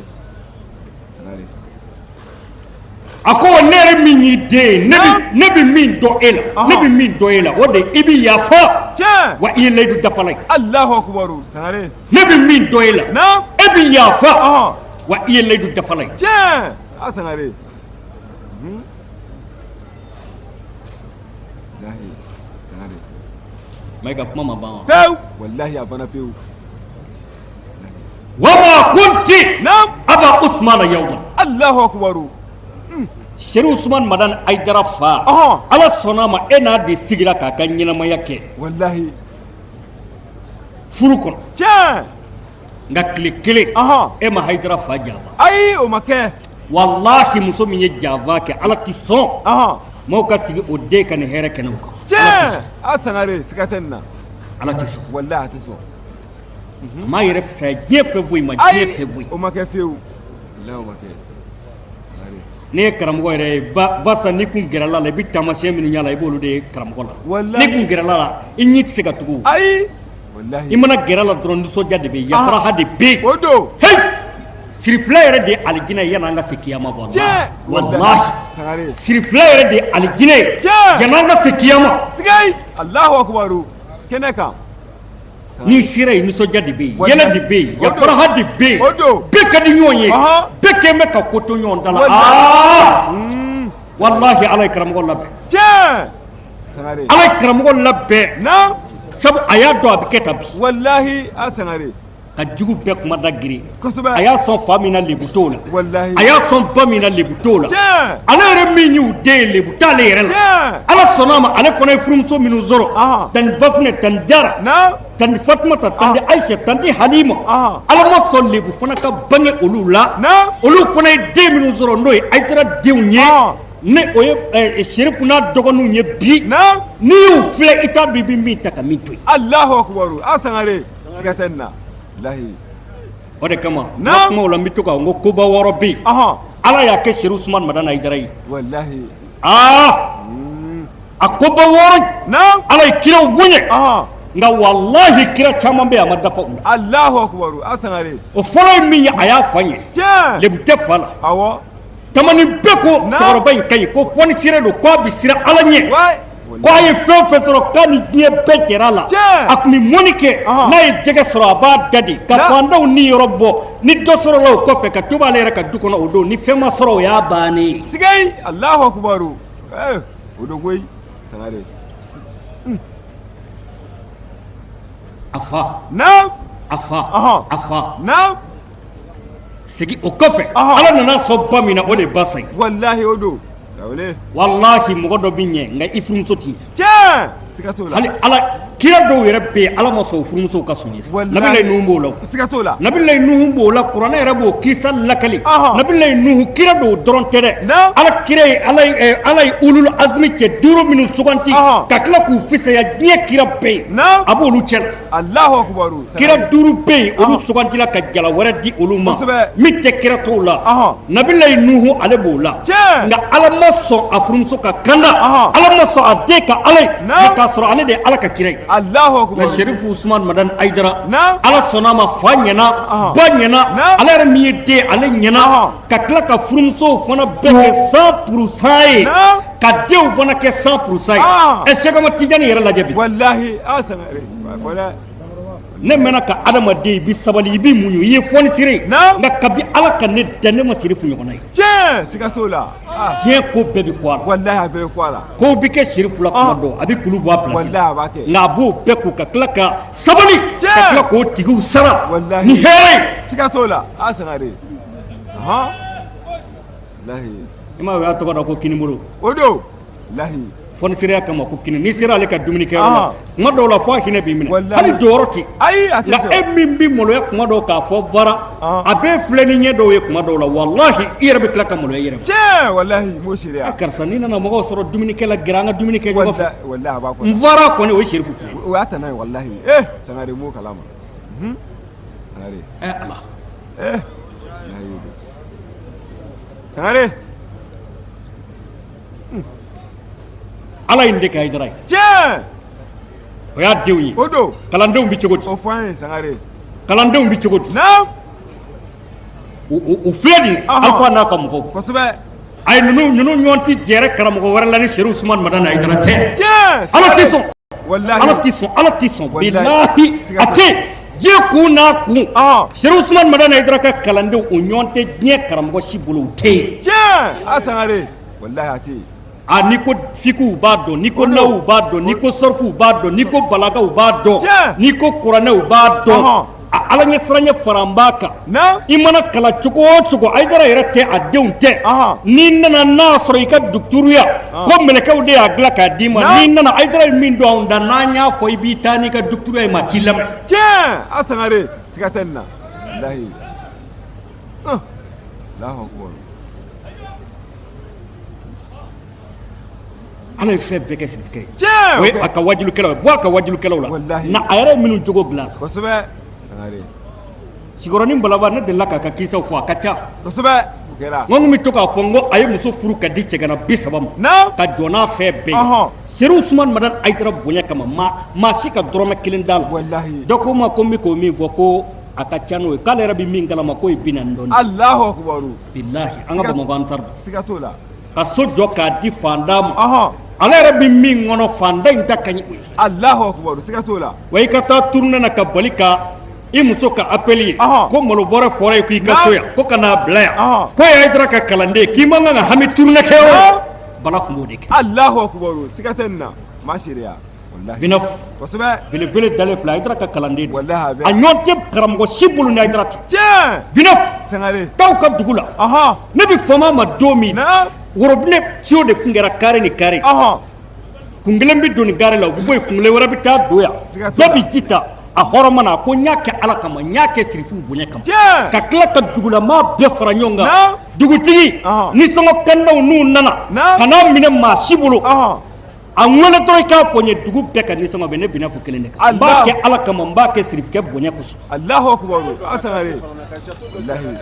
a ko ne yɛrɛ min y'i den ye ne bi min dɔn e la ne bi min dɔn e la o de i bi yafa wa i ye layidu dafala ye Allahu akbar sangare ne bi min dɔn e la e bi yafa wa i ye layidu dafala ye a sangare mayiga kuma ma ban wa pewu wallahi a bana pewu wa ma kunti aba usmana yawma Allahu akbar Seri Usman madan Aidara fa ala sɔnna ma e n'a de sigira k'a ka ɲɛnamaya kɛ wallahi furu kɔnɔ tiɲɛ nka tile kelen e ma Aidara fa janfa ayi o ma kɛ wallahi muso min ye janfa kɛ ala ti sɔn maaw ka sigi o den ka nin hɛrɛ kɛnɛw kan tiɲɛ a sangare siga tɛ nin na ala ti sɔn wallahi a tɛ sɔn a m'a yɛrɛ fisaya diɲɛ fɛn foyi ma diɲɛ fɛn foyi o ma kɛ fiyewu wallahi o ma kɛ ne ye karamɔgɔ yɛrɛ ye basa n'i kun gɛrɛla la i bɛ taamasiyɛn minnu y'a la i b'olu de ye karamɔgɔ la n'i kun gɛrɛla la i ɲi tɛ se ka tugu ayi i mana gɛrɛ la dɔrɔn nisɔndiya de bɛ yen yafaraha de bɛ yen o don heyi sirifila yɛrɛ de ye alijinɛ ye yanni an ka se kiyama ma walahi sirifila yɛrɛ de ye alijinɛ ye yanni an ka se kiyama sigayi Allahu akbaru kɛnɛ kan n'i sera yen nisɔndiya de bɛ yen yɛlɛ de bɛ yen yafaraha de bɛ yen bɛɛ ka di ɲɔgɔn ye bɛɛ kɛn bɛ ka ko to ɲɔgɔn da la walahi ala ye karamɔgɔ labɛn ala ye karamɔgɔ labɛn sabu a y'a dɔn a bɛ kɛ tan bi wallahi a sangare ka jugu bɛɛ kuma da giri a y'a sɔn fa min na lebu t'o la wallahi a y'a sɔn ba min na lebu t'o la ale yɛrɛ min y'u den ye lebu t'ale yɛrɛ la ala sɔnna a ma ale fana ye furumuso minnu sɔrɔ tani bafunɛ tani jara tani fatumata tani ayisa tani halima ala ma sɔn lebu fana ka bange olu la olu fana ye den minnu sɔrɔ n'o ye ayitara denw ye ne o ye serifu n'a dɔgɔninw ye bi n'i y'u filɛ i t'a dɔn i bɛ min ta ka min to yen Allahu akbaru a sangare siga tɛ nin na lahi o de kama n ka kumaw la n bɛ to ka n ko koba wɔɔrɔ bɛ yen ala y'a kɛ Seri Usumani Madani Ayidara ye wallahi a koba wɔɔrɔ ala ye kiraw bonya nga wallahi kira caman be ama dafa ula Allahu akbar asangare o fɔlɔ min ye a y'a fa ɲɛ tiɲɛ lebu tɛ fa la awɔ tamani bɛɛ ko cɛkɔrɔba in ka ɲi ko fɔnisire don ko a bi siran ala ɲɛ ko a ye fɛn o fɛn sɔrɔ k'a ni diɲɛ bɛɛ jɛra a la a tun bɛ mɔni kɛ n'a ye jɛgɛ sɔrɔ a b'a da de ka fantanw ni yɔrɔ bɔ ni dɔ sɔrɔla o kɔfɛ ka to b'ale yɛrɛ ka du kɔnɔ o don ni fɛn ma sɔrɔ o y'a bannen ye sigayi Allahu akbar o don koyi sangare a fa naam a fa a fa naam segi o kɔfɛ ala nana sɔn ba min na o de ba sa ye wallahi o don dawule wallahi mɔgɔ dɔ bɛ ɲɛ nka i furumuso ti tiɲɛ siga t'o la hali ala kira dɔw yɛrɛ bɛ yen ala ma sɔn o furumusow ka sɔn ye nabilayi nuhu b'o la siga t'o la nabilayi nuhu b'o la kuranɛ yɛrɛ b'o kisa lakali nabilayi nuhu kira dɔw dɔrɔn tɛ dɛ ala kira ye ala ye ulul azmi cɛ 5 minnu suganti ka tila k'u fisaya diɲɛ kira bɛɛ ye a b'olu cɛ la Allahu akbar kira 5 bɛ yen olu sugantila ka jala wɛrɛ di olu ma min tɛ kira tɔw la nabilayi nuhu ale b'o la nka ala ma sɔn a furumuso ka kanda ala ma sɔn a den ka ala ye k'a sɔrɔ ale de ye ala ka kira ye nka Sherifu Usman Madan Aidara ala sɔnna ma fa ɲɛna ba ɲɛna ala yɛrɛ min ye den ale ɲɛna ka tila ka furumusow fana bɛɛ kɛ 100% ye ka denw fana kɛ 100% ye Cheikh Ahmad Tidiane yɛrɛ lajɛ bi wallahi asangare wala ne mɛnna ka adamaden i bi sabali i bi muɲu i ye fɔnisire nka kabi ala ka ne da ne ma Sherifu ɲɔgɔnna ye tiɲɛ siga t'o la diɲɛ ko bɛɛ bi kɔ a la wallahi a bɛɛ bɛ kɔ a la kow bi kɛ Sherifu la tuma dɔ a bi kulu bɔ a place wallahi a b'a kɛ nka a b'o bɛɛ ko ka tila ka sabali ka tila k'o tigiw sara wallahi ni hɛrɛ siga t'o la asangare wallahi i ma o y'a tɔgɔ da ko kinibolo o don wallahi fɔnisiriya kama ko kini n'i sera ale ka dumuni kɛ yɔrɔ la kuma dɔw la fɔ a hinɛ b'i minɛ hali jɔyɔrɔ tɛ ayi a tɛ nka e min bi maloya kuma dɔw k'a fɔ bara a bɛɛ filɛ ni ɲɛ dɔw ye kuma dɔw la wallahi i yɛrɛ bɛ tila ka maloya i yɛrɛ ma tiɲɛ wallahi m'o seereya karisa n'i nana mɔgɔw sɔrɔ dumunikɛ la gɛrɛ an ka dumuni kɛ ɲɔgɔn fɛ wallahi a b'a fɔ n fara kɔni o ye Sherifu tile o y'a tana ye wallahi sangare m'o kalama sangare ala sangare ala in de ka Aidara ye tiɲɛ o y'a denw ye o don kalandenw bi cogo di o fɔ an ye sangare kalandenw bi cogo di naam u filɛ de Alpha n'a ka mɔgɔw kosɛbɛ a ye ninnu ɲɔgɔn tɛ jɛrɛ karamɔgɔ wɛrɛ la ni Sherifu Usman Madan Aidara tɛ tiɲɛ ala tɛ sɔn wallahi ala tɛ sɔn bilahi a tɛ diɲɛ kun n'a kun Sherifu Usman Madan Aidara ka kalandenw o ɲɔgɔn tɛ diɲɛ karamɔgɔ si bolo o tɛ yen tiɲɛ a sangare wallahi a tɛ yen n'i ko fikiw b'a dɔn n'i ko nawu b'a dɔn n'i ko sɔrifuw b'a dɔn n'i ko balagaw b'a dɔn n'i ko kuranɛw b'a dɔn ala ɲɛ siranɲɛ fara n b'a kan i mana kalan cogo o cogo Aidara yɛrɛ tɛ a denw tɛ n'i nana n'a sɔrɔ i ka dukuturuya ko mɛlɛkɛw de y'a dilan k'a d'i ma n'i nana Aidara ye min don anw da n'an y'a fɔ i b'i taa n'i ka dukuturuya ye ma t'i lamɛn tiɲɛ a sangare siga tɛ nin na wallahi Allahu akbar ala ye fɛn bɛɛ kɛ Sherifu ye tiɲɛ o ye a ka wajulukɛlaw ye bɔ a ka wajulukɛlaw la na a yɛrɛ ye minnu jogo dilan kosɛbɛ sangare Sikɔrɔni Balaba ne delila k'a ka kisaw fɔ a ka ca kosɛbɛ o kɛra n ko bɛ to k'a fɔ n ko a ye muso furu ka di cɛgana 30 ma ka jɔ n'a fɛn bɛɛ ye Sherifu Usman Madan Aidara bonya kama maa si ka dɔrɔmɛ 1 d'a la wallahi dɔ ko ma ko n bɛ k'o min fɔ ko a ka ca n'o ye k'ale yɛrɛ bɛ min kalama k'o ye 40 dɔɔnin Allahu akbar bilahi an ka Bamakɔ an t'a dɔn siga t'o la ka so jɔ k'a di fantan ma ale yɛrɛ bɛ min kɔnɔ fantan in ta ka ɲi o ye Allahu akbar siga t'o la wa i ka taa turunɛ na ka bali ka i muso ka appel ye ko malo bɔrɛ fɔra ye k'i ka so yan ko ka n'a bila yan ko ye Aidara ka kalanden k'i man kan ka hami turunɛ kɛ o bala tun b'o de kɛ Allahu akbar siga tɛ nin na ma seereya wallahi binaf kosɛbɛ belebele dalen filɛ Aidara ka kalanden don wallahi a ɲɔgɔn tɛ karamɔgɔ si bolo ni Aidara tɛ tiɲɛ binaf sangare k'aw ka dugu la ne bɛ fama ma don min worobinɛ ciw de tun kɛra kare ni kare kun kelen bɛ don nin gare la u bɛ bɔ yen kun kelen wɛrɛ bɛ taa don yan dɔ bɛ ji ta a hɔrɔn mana ko n y'a kɛ ala kama n y'a kɛ Sherifu bonya kama ka tila ka dugulamaa bɛɛ fara ɲɔgɔn kan dugutigi nisɔngɔ kannaw n'u nana ka n'a minɛ maa si bolo a ŋɔnɛ dɔrɔn i k'a fɔ n ye dugu bɛɛ ka nisɔngɔ bɛ ne binna fo kelen de kan n b'a kɛ ala kama n b'a kɛ Sherifu bonya kosɔn Allahu akbar a sangare wallahi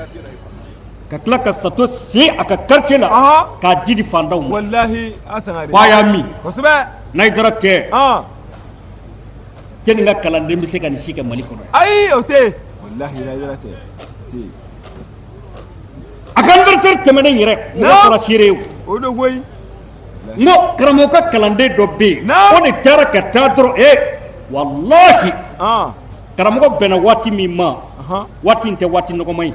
ka tila ka sato se a ka quartier la k'a ji di fantanw ma wallahi a sangare ko a y'a min kosɛbɛ n'Aidara tɛ jeni nga kalanden bɛ se ka nin si kɛ Mali kɔnɔ. Ayi o tɛ wallahi la yɛrɛ tɛ. A ka anniversaire tɛmɛnen yɛrɛ o ka kɛra seere ye o do koyi. n ko karamɔgɔ ka kalanden dɔ bɛ yen o de taara ka taa dɔrɔn wallahi karamɔgɔ bɛnna waati min ma waati in tɛ waati nɔgɔma ye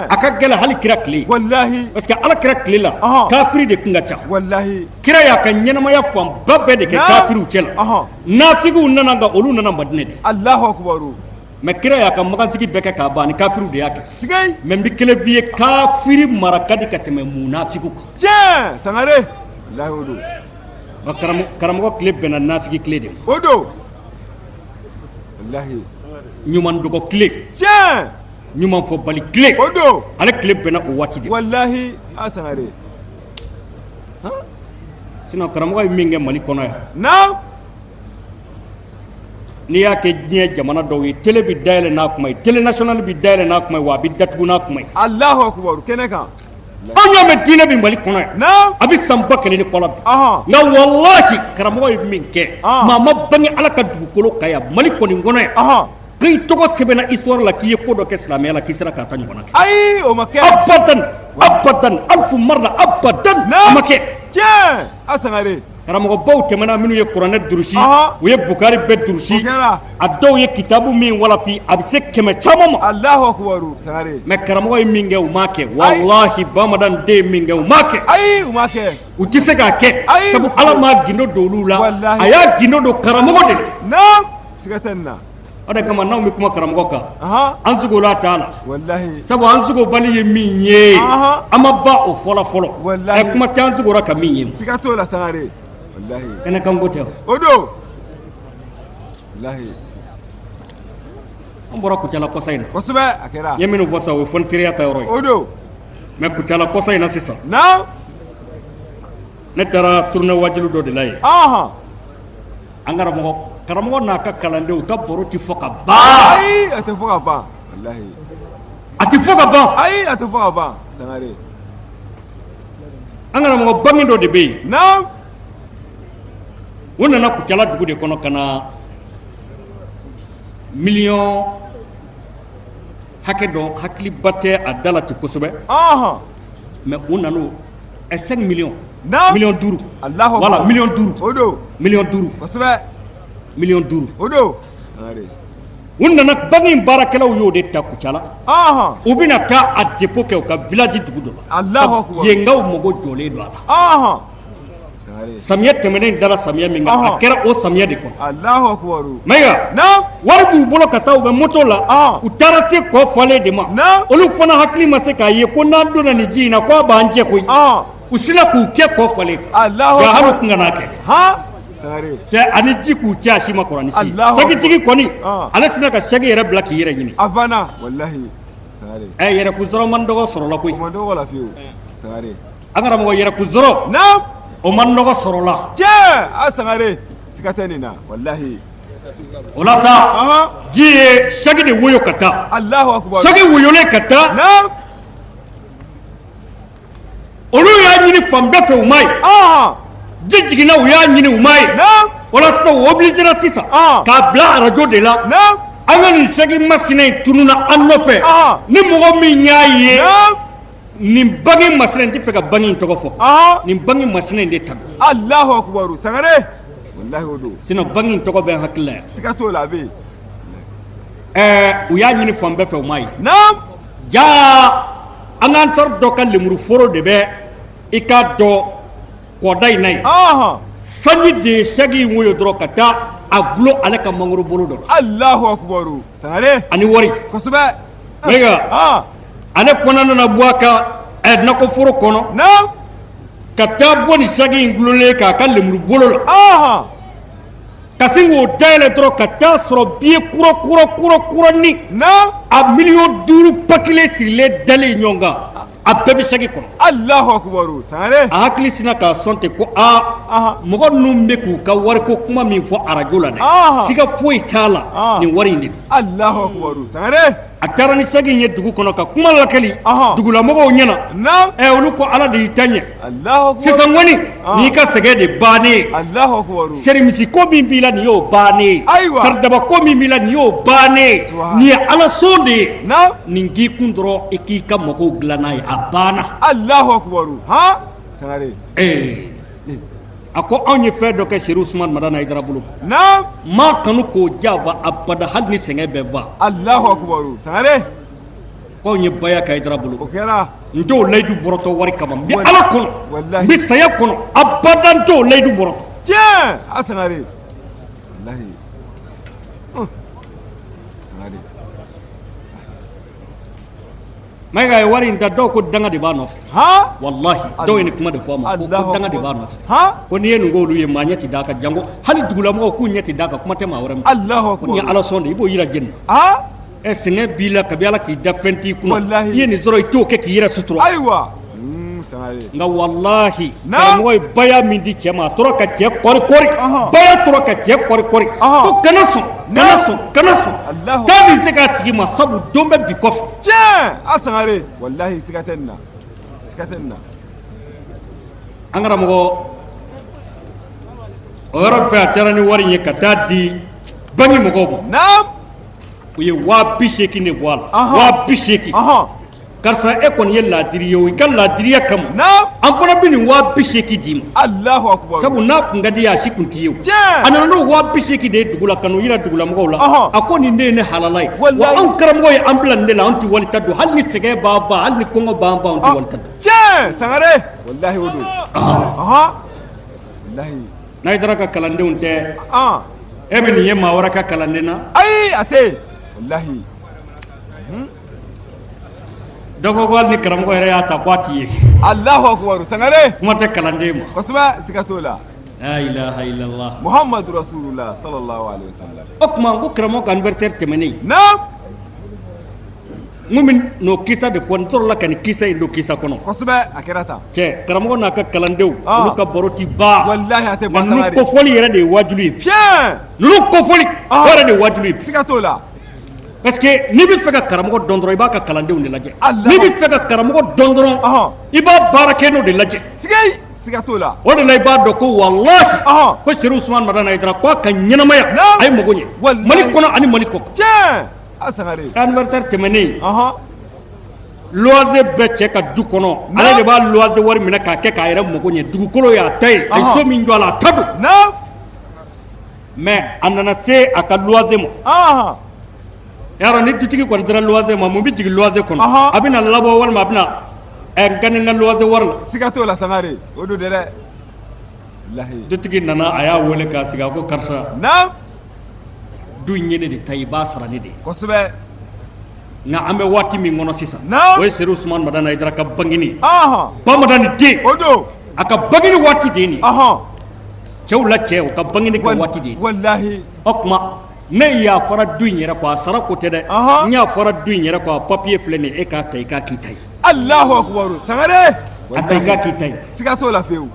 a ka gɛlɛn hali kira tile wallahi parce que ala kira tile la kafiri de tun ka ca wallahi kira y'a ka ɲɛnamaya fanba bɛɛ de kɛ kafiriw cɛ la nafigiw nana nka olu nana Madinɛ de Allahu akbaru mais kira y'a ka magansigi bɛɛ kɛ k'a ban ni kafiriw de y'a kɛ sigay mais n bɛ kelen f'i ye kafiri mara ka di ka tɛmɛ munafigiw kan tiɲɛ Sangare wallahi o do karamɔgɔ tile bɛnna nafigi tile de ma o do wallahi ɲuman dɔgɔ tile tiɲɛ ɲuman fɔbali tile o do ale tile bɛnna o waati de wallahi a Sangare sinon karamɔgɔ ye min kɛ Mali kɔnɔ yan naam n'i y'a kɛ diɲɛ jamana dɔw ye télé bi dayɛlɛ n'a kuma ye télé national bi dayɛlɛ n'a kuma ye wa a bi datugu n'a kuma ye Allahu akbaru kɛnɛ kan an ɲ'a mɛn diinɛ bi Mali kɔnɔ yan naam a bi san 1000 ni kɔ la bi nka wallahi karamɔgɔ ye min kɛ maa ma bange ala ka dugukolo kan yan Mali kɔni kɔnɔ yan k'i tɔgɔ sɛbɛnna histoire la k'i ye ko dɔ kɛ silamɛya la k'i sera k'a ta ɲɔgɔnna kɛ ayi o ma kɛ abadan alfu marra abadan a ma kɛ tiɲɛ a Sangare karamɔgɔbaw tɛmɛna minnu ye kuranɛ durusi u ye Bukari bɛɛ durusi a dɔw ye kitabu min walafi a bɛ se 100 caman ma Allahu akbaru Sangare mais karamɔgɔ ye min kɛ u m'a kɛ wallahi bamanan den ye min kɛ u m'a kɛ ayi u m'a kɛ u tɛ se k'a kɛ sabu ala m'a gindo don olu la a y'a gindo don karamɔgɔ de la naam siga tɛ nin na o de kama n'anw bɛ kuma karamɔgɔ kan an sugola t'a la wallahi sabu an sugobali ye min ye an ma ba o fɔlɔ fɔlɔ kuma tɛ an sugora ka min ye siga t'o la Sangare wallahi kɛnɛ kan ko tɛ o do wallahi an bɔra Kucala kɔsa in na kosɛbɛ a kɛra n ye minnu fɔ sisan o ye fɔnisereya ta yɔrɔ ye o do mais Kucala kɔsa in na sisan naam ne taara tournée wajilu dɔ de la yen an karamɔgɔ n'a ka kalandenw ka baro tɛ fɔ ka ban ayi a tɛ fɔ ka ban wallahi a tɛ fɔ ka ban ayi a tɛ fɔ ka ban Sangare an karamɔgɔ bange dɔ de bɛ yen naam u nana Kucala dugu de kɔnɔ ka na miliyɔn hakɛ dɔ hakiliba tɛ a da la ten kosɛbɛ mais u nana 5 millions miliyɔn 5 voilà miliyɔn 5 o do miliyɔn 5 kosɛbɛ miliyɔn 5 o do u nana bange in baarakɛlaw y'o de ta Kucala u bɛna taa a dépôt kɛ u ka village dugu dɔ la yenkaw mago jɔlen don a la samiyɛ tɛmɛnen dara samiyɛ min kan a kɛra o samiyɛ de kɔnɔ Allahu akbaru mayiga wari b'u bolo ka taa u bɛ moto la u taara se kɔ falen de ma olu fana hakili ma se k'a ye ko n'an donna nin ji in na ko a b'an jɛ koyi u sila k'u kɛ kɔ falen kan nka hali u tun kana kɛ cɛ ani ji k'u cɛ a si ma kɔrɔ ni si sagitigi kɔni ale sina ka sagi yɛrɛ bila k'i yɛrɛ ɲini a banna wallahi yɛrɛkun man dɔgɔ sɔrɔla koyi o man dɔgɔ la fiyewu an karamɔgɔ yɛrɛkun o man nɔgɔ sɔrɔla cɛ a Sangare siga tɛ nin na wallahi o la sa ji ye sagi de woyo ka taa Allahu akbar sagi woyolen ka taa olu y'a ɲini fan bɛɛ fɛ u ma ye ji jiginna u y'a ɲini u ma ye o la sisan u obligera sisan k'a bila arajo de la an ka nin sagi masina in tununa an nɔfɛ ni mɔgɔ min y'a ye nin bange masina in tɛ fɛ ka bange in tɔgɔ fɔ nin bange masina in de ta don Allahu akbar Sangare wallahi o do sinon bange in tɔgɔ bɛ n hakili la yan siga t'o la a bɛ yen u y'a ɲini fan bɛɛ fɛ u ma ye jaa an k'an tɔɔrɔ dɔ ka lemuru foro de bɛ i k'a dɔn kɔda in na yen sanji de ye sagi in woyo dɔrɔn ka taa a gulo ale ka mangoro bolo dɔ la Allahu akbar Sangare ani wari kosɛbɛ mayiga ale fana nana bɔ a ka nakɔ foro kɔnɔ ka taa bɔ nin sagi in gulolen k'a ka lemuru bolo la ka sin k'o dayɛlɛ dɔrɔn ka taa sɔrɔ biye kuranin a miliyɔn 5 pakile sirilen dalen ɲɔgɔn kan a bɛɛ bɛ sagi kɔnɔ Allahu akbar Sangare a hakili sina k'a sɔn ten ko mɔgɔ ninnu bɛ k'u ka wariko kuma min fɔ arajo la dɛ siga foyi t'a la nin wari in de don Allahu akbar Sangare a taara ni sagi in ye dugu kɔnɔ ka kuma lakali dugulamɔgɔw ɲɛna olu ko ala de y'i ta ɲɛ sisan kɔni n'i ka sɛgɛn de bannen serimisi ko min b'i la nin y'o bannen saridaba ko min b'i la nin y'o bannen nin ye ala sɔn de ye nin k'i kun dɔrɔn i k'i ka mɔgɔw dilan n'a ye a banna a ko anw ye fɛn dɔ kɛ Seru Usumani Madani Hayidara bolo maa kanu k'o jafa abada hali ni sɛgɛn bɛ ban ko anw ye baya kɛ Hayidara bolo n t'o layidu bɔrɔtɔ wari kama n bɛ ala kɔnɔ n bɛ saya kɔnɔ abada n t'o layidu bɔrɔtɔ tiɲɛ a Sangare wallahi Mayiga ye wari in ta dɔw ko danga de b'a nɔfɛ wallahi dɔw ye nin kuma de fɔ a ma ko danga de b'a nɔfɛ ko n'i ye nin k'olu ye maa ɲɛ ti d'a kan janko hali dugulamɔgɔw k'u ɲɛ ti d'a kan kuma tɛ maa wɛrɛ ma ko nin ye ala sɔn de i b'o yira jɛni na sɛgɛn b'i la kabi ala k'i da fɛn t'i kunna i ye nin sɔrɔ i t'o kɛ k'i yɛrɛ sutura nka wallahi karamɔgɔ ye baya min di cɛ ma a tora ka cɛ kɔri baya tora ka cɛ kɔri ko kana sɔn taa bɛ se k'a tigi ma sabu don bɛ bi kɔfɛ tiɲɛ a Sangare wallahi siga tɛ nin na an karamɔgɔ o yɔrɔ bɛɛ a taara ni wari in ye ka taa di bangi mɔgɔw ma u ye 80,000 de bɔ a la 80,000 karisa e kɔni ye laadiri ye o i ka laadiriya kama an fana bɛ nin 80,000 d'i ma sabu n'a kun ka di ye a si kun t'i ye o a nana n'o 80,000 de ye dugu la ka n'o yira dugulamɔgɔw la a ko nin de ye ne halala ye wa anw karamɔgɔ ye an bila nin de la an tɛ walita don hali ni sɛgɛn b'an ban hali ni kɔngɔ b'an ban an tɛ walita don tiɲɛ Sangare wallahi o don wallahi Hayidara ka kalandenw tɛ e bɛ nin ye maa wɛrɛ ka kalanden na ayi a tɛ wallahi dɔgɔ ko hali ni karamɔgɔ yɛrɛ y'a ta k'a ti ye Allahu akbar Sangare kuma tɛ kalanden ma kosɛbɛ siga t'o la la ilaha illallah Muhammadu Rasulullah sallallahu alaihi wasallam o tuma n ko karamɔgɔ ka anniversaire tɛmɛnen n ko min n'o kisa de fɔ n tora la ka nin kisa in don kisa kɔnɔ kosɛbɛ a kɛra tan cɛ karamɔgɔ n'a ka kalandenw olu ka baro ti ban wallahi a tɛ ban nka Sangare ninnu kofɔli yɛrɛ de ye wajibi ye tiɲɛ ninnu kofɔli o yɛrɛ de ye wajibi ye siga t'o la parce que n'i bɛ fɛ ka karamɔgɔ dɔn dɔrɔn i b'a ka kalandenw de lajɛ n'i bɛ fɛ ka karamɔgɔ dɔn dɔrɔn i b'a baara kɛ n'o de lajɛ siga t'o la o de la i b'a dɔn ko wallahi ko Seru Usumani Madani Hayidara k'a ka ɲɛnamaya a ye mago ɲɛ Mali kɔnɔ ani Mali kɔ tiɲɛ a Sangare anniversaire tɛmɛnen loyer bɛɛ cɛ ka du kɔnɔ ale de b'a loyer wari minɛ k'a kɛ k'a yɛrɛ mago ɲɛ dugukolo y'a ta ye a ye so min jɔ a la a ta don mais a nana se a ka loyer ma yaro ni dutigi kɔni dira loyer ma mun bɛ jigin loyer kɔnɔ a bɛna labɔ walima a bɛna n ka nin ka loyer wari la siga t'o la Sangare o don dɛ wallahi dutigi nana a y'a wele k'a sigi a ko karisa du in ye ne de ta ye i b'a sara ne de ye kosɛbɛ nka an bɛ waati min kɔnɔ sisan o ye Seru Usumani Madani Hayidara ka bangini Bamadani den o don a ka bangini waati de ye nin cɛw la cɛ o ka bangini kɛ waati de ye wallahi o tuma ne y'a fara du in yɛrɛ kɔ a sara ko tɛ dɛ n y'a fara du in yɛrɛ kɔ a papier filɛ nin ye e k'a ta i k'a k'i ta ye Allahu akbar Sangare a ta i k'a k'i ta ye siga t'o la fewu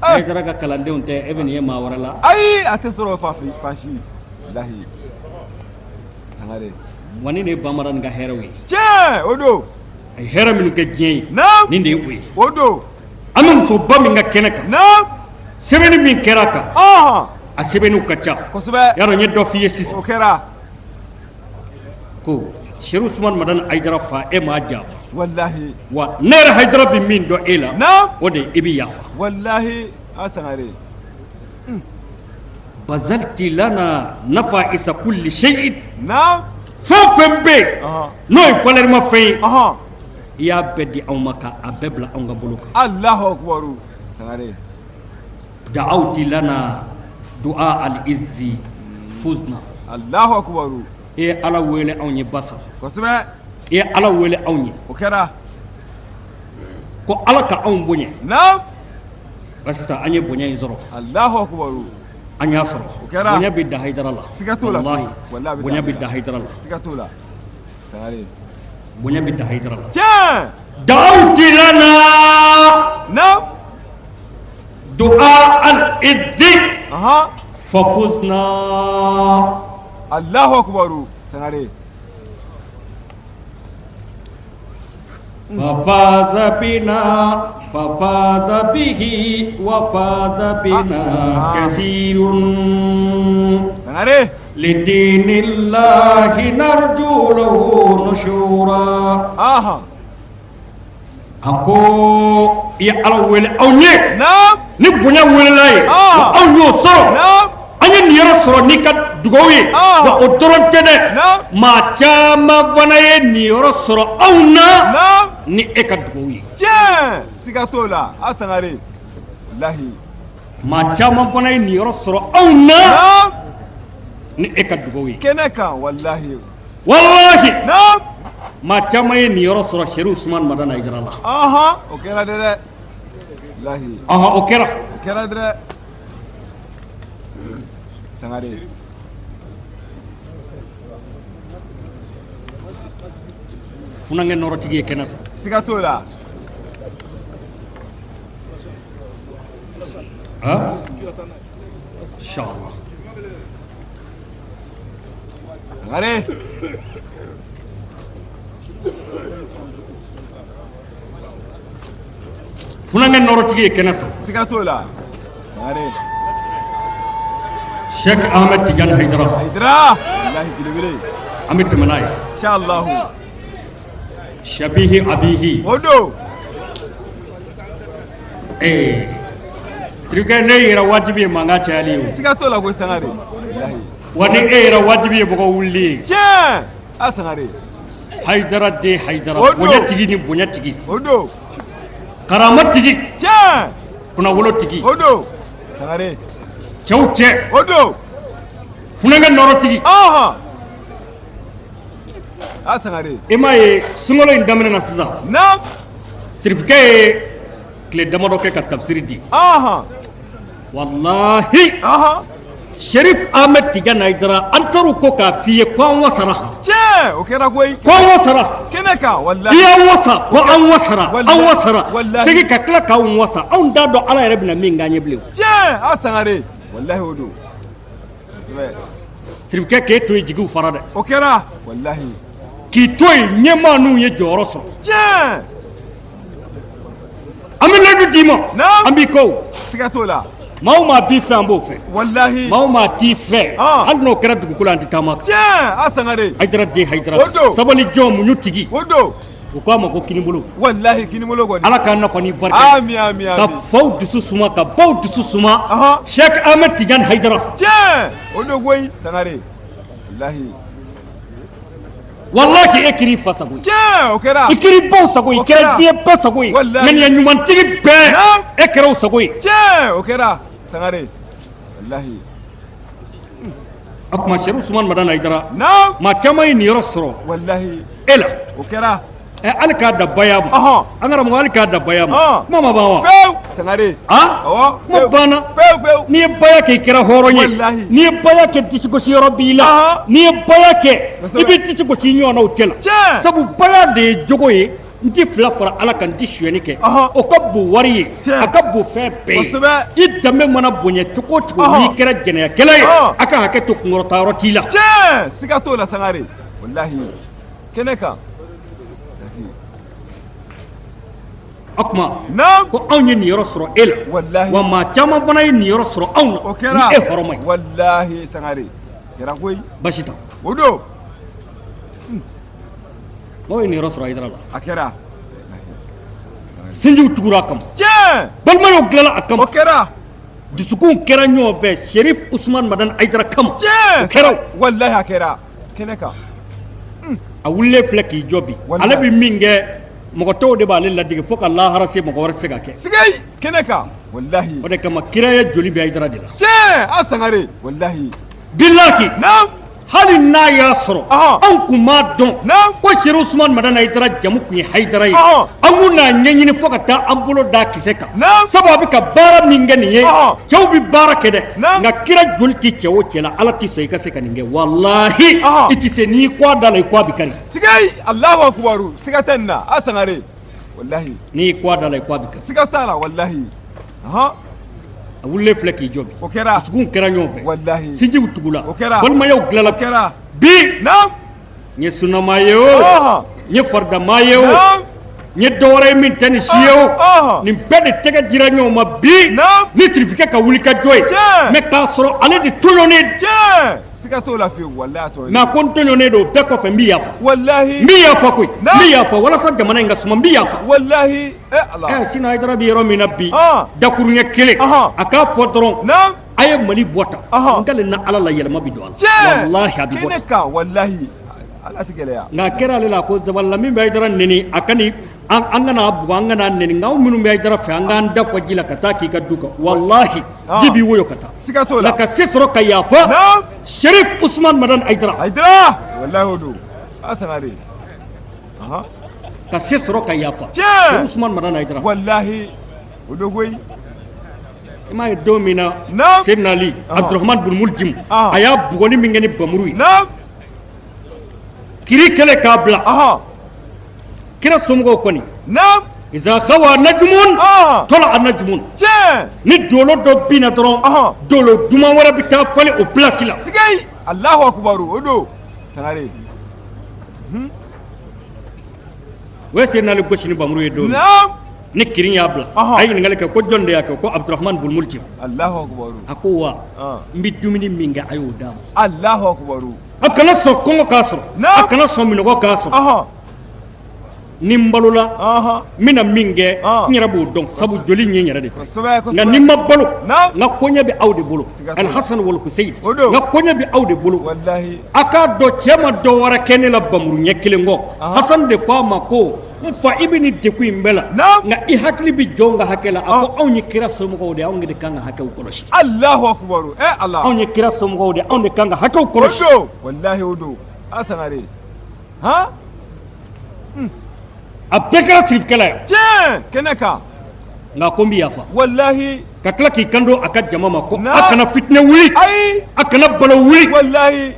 Hayidara ka kalandenw tɛ e bɛ nin ye maa wɛrɛ la ayi a tɛ sɔrɔ fansi wallahi Sangare wa nin de ye Bamadani ka hɛrɛw ye tiɲɛ o don a ye hɛrɛ minnu kɛ diɲɛ ye nin de ye o ye o don an bɛ musoba min ka kɛnɛ kan sɛbɛnni min kɛra a kan a sɛbɛnniw ka ca kosɛbɛ yarɔ n ye dɔ f'i ye sisan o kɛra ko Seru Usumani Madani Hayidara fa e m'a janfa wallahi wa ne yɛrɛ Hayidara bɛ min dɔn e la o de i bɛ yafa wallahi a Sangare bazalti lana nafa isa kulli shay'in fɛn o fɛn bɛ yen n'o ye valeur ma fɛn ye i y'a bɛɛ di anw ma ka a bɛɛ bila anw ka bolo kan Allahu akbar Sangare da'awti lana du'a al-izzi fuzna Allahu akbar e ye ala wele anw ye basa kosɛbɛ i ye ala wele anw ye o kɛra ko ala ka anw bonya basi ta an ye bonya in sɔrɔ Allahu akbar an y'a sɔrɔ o kɛra bonya bɛ da Hayidara la siga t'o la wallahi bonya bɛ da Hayidara la siga t'o la Sangare bonya bɛ da Hayidara la tiɲɛ da'awti lana du'a al-izzi fafuzna Allahu akbar Sangare ففاز بنا ففاز به وفاز بنا كثير لدين الله نرجو له نشورا أكو يا أول أو نعم نبني ولاي أو يوصل أنا نيرسر نيكا دوغوي وأدرون تنا ما جام فناي نيرسر أو نا ni eka dugowi tiens sigatola asangare lahi ma chama fana ni yoro soro awna ni eka dugowi keneka wallahi naam ma chama ni yoro soro Sheikh Usman Madana Igrala okera dere lahi okera dere sangare funange norotigi kenasa sigatola inshallah sangare funange norotigi kenasa sigatola sangare Sheikh Ahmed Tidiane Haidara wallahi bilibili amit manai inshallah shabihi abihi odo trike ne yira wajibi manga chali sigatola ko sangare wallahi wani yira wajibi bogo wulli tiens asangare Haidara de Haidara bonya tigi ni bonya tigi odo karama tigi tiens kuna wolo tigi odo sangare chauche odo funanga noro tigi asangare emaye sungolo indamene na siza naam trifike kle damado ke ka tafsiri di wallahi Sharif Ahmed Tidiane Haidara antaru ko ka fiye ko an wasara tiens okera koy ko an wasara keneka wallahi iya wasa ko an wasara tigi ka kila ka an wasa an da do ala yare bina min ganye blew tiens asangare wallahi odo trifike ke to jigu farade okera wallahi ki toy nyemanu ye joro so tiens amina du dimo ambi ko sigatola mauma bi fe ambo fe wallahi mauma ti fe hal no kera dugu kula anti tamaka tiens asangare Haidara de Haidara sabali jom nyutigi odo ko ma ko kinimolo wallahi kinimolo goni ala ka na fani barka ami ka faw dusu suma ka baw dusu suma Sheikh Ahmed Tidiane Haidara tiens odo goy sangare wallahi ekiri fasagoy tiens okera ikiri baw sagoy ikira die pasagoy men ya nyuman tigi be ekero sagoy tiens okera sangare wallahi akuma Sheikh Usman Madana Haidara naam ma chamay ni yorosro wallahi ela okera alka da bayam angara mo alka da bayam mama bawa pew sangare mo bana pew ni baya ke kira horonye ni baya ke tisiko si robila ni baya ke ibi tisiko si nyona utela sabu baya de jogoye nti fla fara ala kan ti shweni ke o kabbu wari akabbu fe be idame mana bonye choko ni kira jene ya kele aka haketo ngoro taro tila sigato la sangare wallahi keneka akma ko awni ni yoro soro ela wallahi wa ma chama fana ni yoro soro awna ni e horomay wallahi sangare kera koy bashita odo mo ni yoro soro Haidara akera sinju tugura kam balma yo glala akam okera disukun kera nyo ve Sharif Usman Madana Haidara kam kera wallahi akera keneka a wulle fleki jobi ala bi minge mogo taw de ba le ladige fo ka lahara se mogo war se ga ke sigay keneka wallahi o de kama kiraya joli bi Haidara de la asangare wallahi billahi naam hali na ya soro an kuma don ko Sharif Usman Madana Haidara jamu ku Haidara yi an na nyanyini fo ka ta ambulo da kiseka sababu ka bara minge ni ye chaw bi bara kede nga kira jolti chawo chela ala ti so ikase ka ninge wallahi iti se ni kwa dala kwa bikari sigay Allahu akbar sigatanna asangare wallahi ni kwa dala kwa bikari sigatala wallahi wulle fleki jobi okera sugun kera nyove wallahi sinji utugula okera balma yow glala okera bi naam nye sunna mayo nye farda mayo nye dɔwɛrɛ min tɛ ni si ye o nin bɛɛ de tɛgɛ dira ɲɔgɔn ma bi ni tirifike ka wuli ka jɔ ye mɛ k'a sɔrɔ ale de tɔɲɔnen siga t'o la fiyewu walahi a tɔɲɔnen mɛ a ko n tɔɲɔnen don bɛɛ kɔfɛ n b'i yafa walahi n b'i yafa koyi n b'i yafa walasa jamana in ka suma n b'i yafa walahi ala Sina Haidara bɛ yɔrɔ min na bi dakuruɲɛ kelen a k'a fɔ dɔrɔn a ye Mali bɔ tan n k'ale na Ala la yɛlɛma bi don a la walahi a bɛ bɔ tan walahi ala tɛ gɛlɛya nka a kɛra ale la ko Zabala min bɛ Haidara neni a ka nin an kana bugɔ an kana neni nka anw minnu bɛ Haidara fɛ an k'an da fɔ ji la ka taa k'i ka du kan walahi ji b'i woyo ka taa siga t'o la nka ka se sɔrɔ ka yafa Sherif Usman Madan Haidara walahi o don a Sangare ka se sɔrɔ ka yafa Sherif Usman Madan Haidara walahi o don koyi i m'a ye don min na Seydina Ali Abdurahman Bun Muljim a y'a bugɔli min kɛ ni bamuru ye kiri kɛlɛ k'a bila kira somɔgɔw kɔni iza khawa najmun tola najmun ni dolo dɔ binna dɔrɔn dolo duman wɛrɛ bɛ taa falen o place la sigay Allahu akbar o don Sangare o ye Seydina Ali gosi ni bamuru ye don ni kirin y'a bila a ye ɲininkali kɛ ko jɔn de y'a kɛ ko Abdurahman Bun Muljim Allahu akbar a ko wa n bɛ dumuni min kɛ a y'o d'a ma Allahu akbar a kana sɔn kɔngɔ k'a sɔrɔ a kana sɔn minɔgɔ k'a sɔrɔ ni n balola n bɛna min kɛ n yɛrɛ b'o dɔn sabu joli n ye n yɛrɛ de fɛ nka ni n ma balo n ka koɲɛ bɛ aw de bolo Alhasan wal Huseyin n ka koɲɛ bɛ aw de bolo a k'a dɔn cɛ ma dɔ wɛrɛ kɛ ne la bamuru ɲɛ kelen kɔ Hasan de ko a ma ko n fa i bɛ nin degun in bɛɛ la nka i hakili bɛ jɔn ka hakɛ la a ko anw ye kira somɔgɔw de anw de kan ka hakɛw kɔlɔsi Allahu akbar Allah anw ye kira somɔgɔw de anw de kan ka hakɛw kɔlɔsi wallahi o don a Sangare a bɛɛ kɛra tirifikɛla ye tiɲɛ kɛnɛ kan nka ko n b'i yafa wallahi ka tila k'i kanto a ka jama ma ko a kana fitinɛ wuli ayi a kana balo wuli wallahi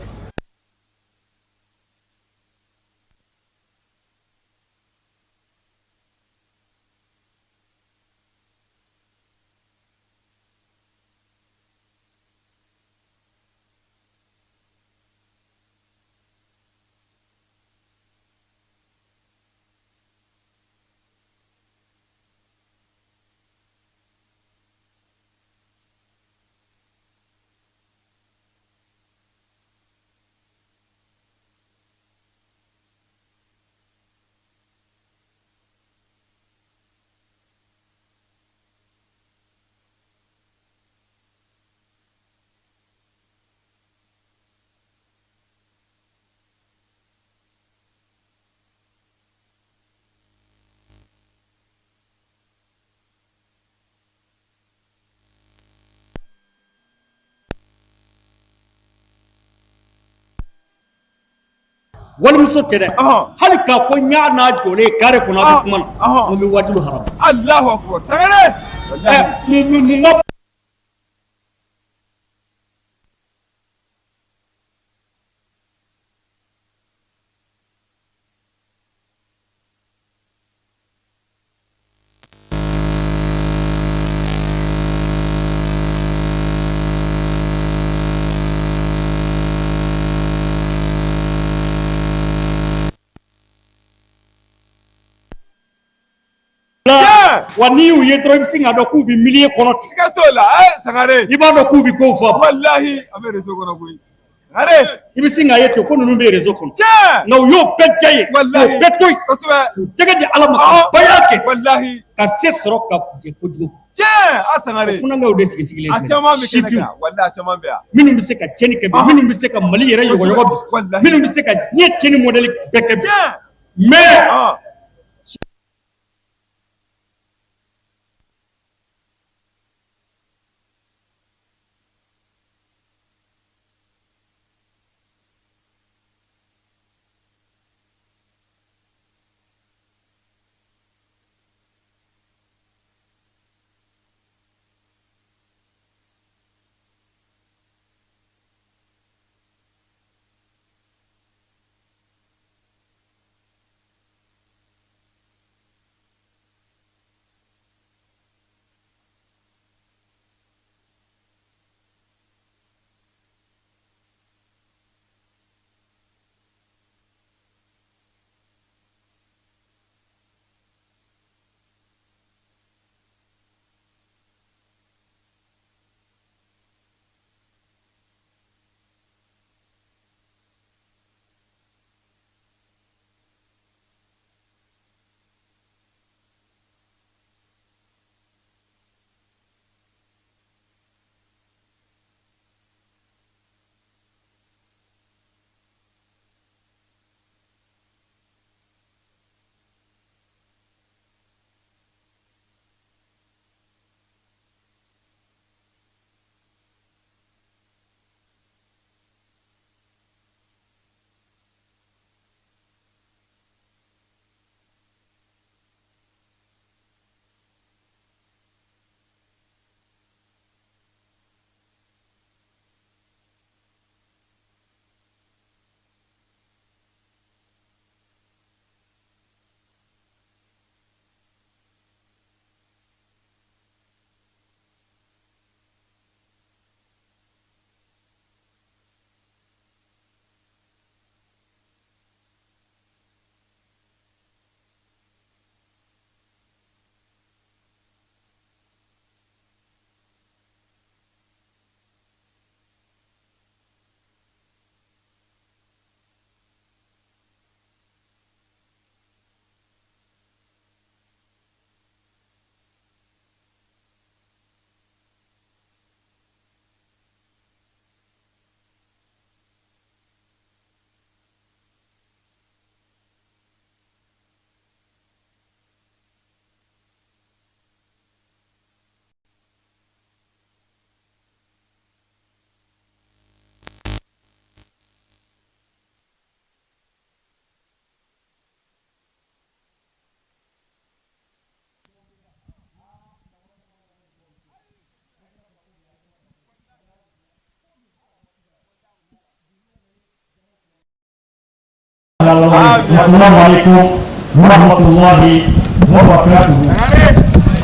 walimuso tɛ dɛ hali k'a fɔ n y'a n'a jɔlen kare kɔnɔ a bɛ kuma na n bɛ wajibi haram Allahu akbar Sangare mun ka wa n'i y'u ye dɔrɔn i bɛ sin k'a dɔn k'u bɛ milieu kɔnɔ ten siga t'o la Sangare i b'a dɔn k'u bɛ kow fɔ wallahi a bɛ réseau kɔnɔ koyi Sangare i bɛ sin k'a ye ten ko ninnu bɛ réseau kɔnɔ tiɲɛ nka u y'o bɛɛ diya ye k'o bɛɛ to yen kosɛbɛ k'u tɛgɛ di Ala ma ka baya kɛ wallahi ka se sɔrɔ ka jɛ kojugu tiɲɛ a Sangare funankew de sigi sigilen a caman bɛ kɛnɛ kan wallahi a caman bɛ yan minnu bɛ se ka tiɲɛni kɛ bi minnu bɛ se ka Mali yɛrɛ yɔgɔyɔgɔ bi minnu bɛ se ka diɲɛ tiɲɛni modèle bɛɛ kɛ bi mais assalamu alaikum wa rahmatullahi wa barakatuh.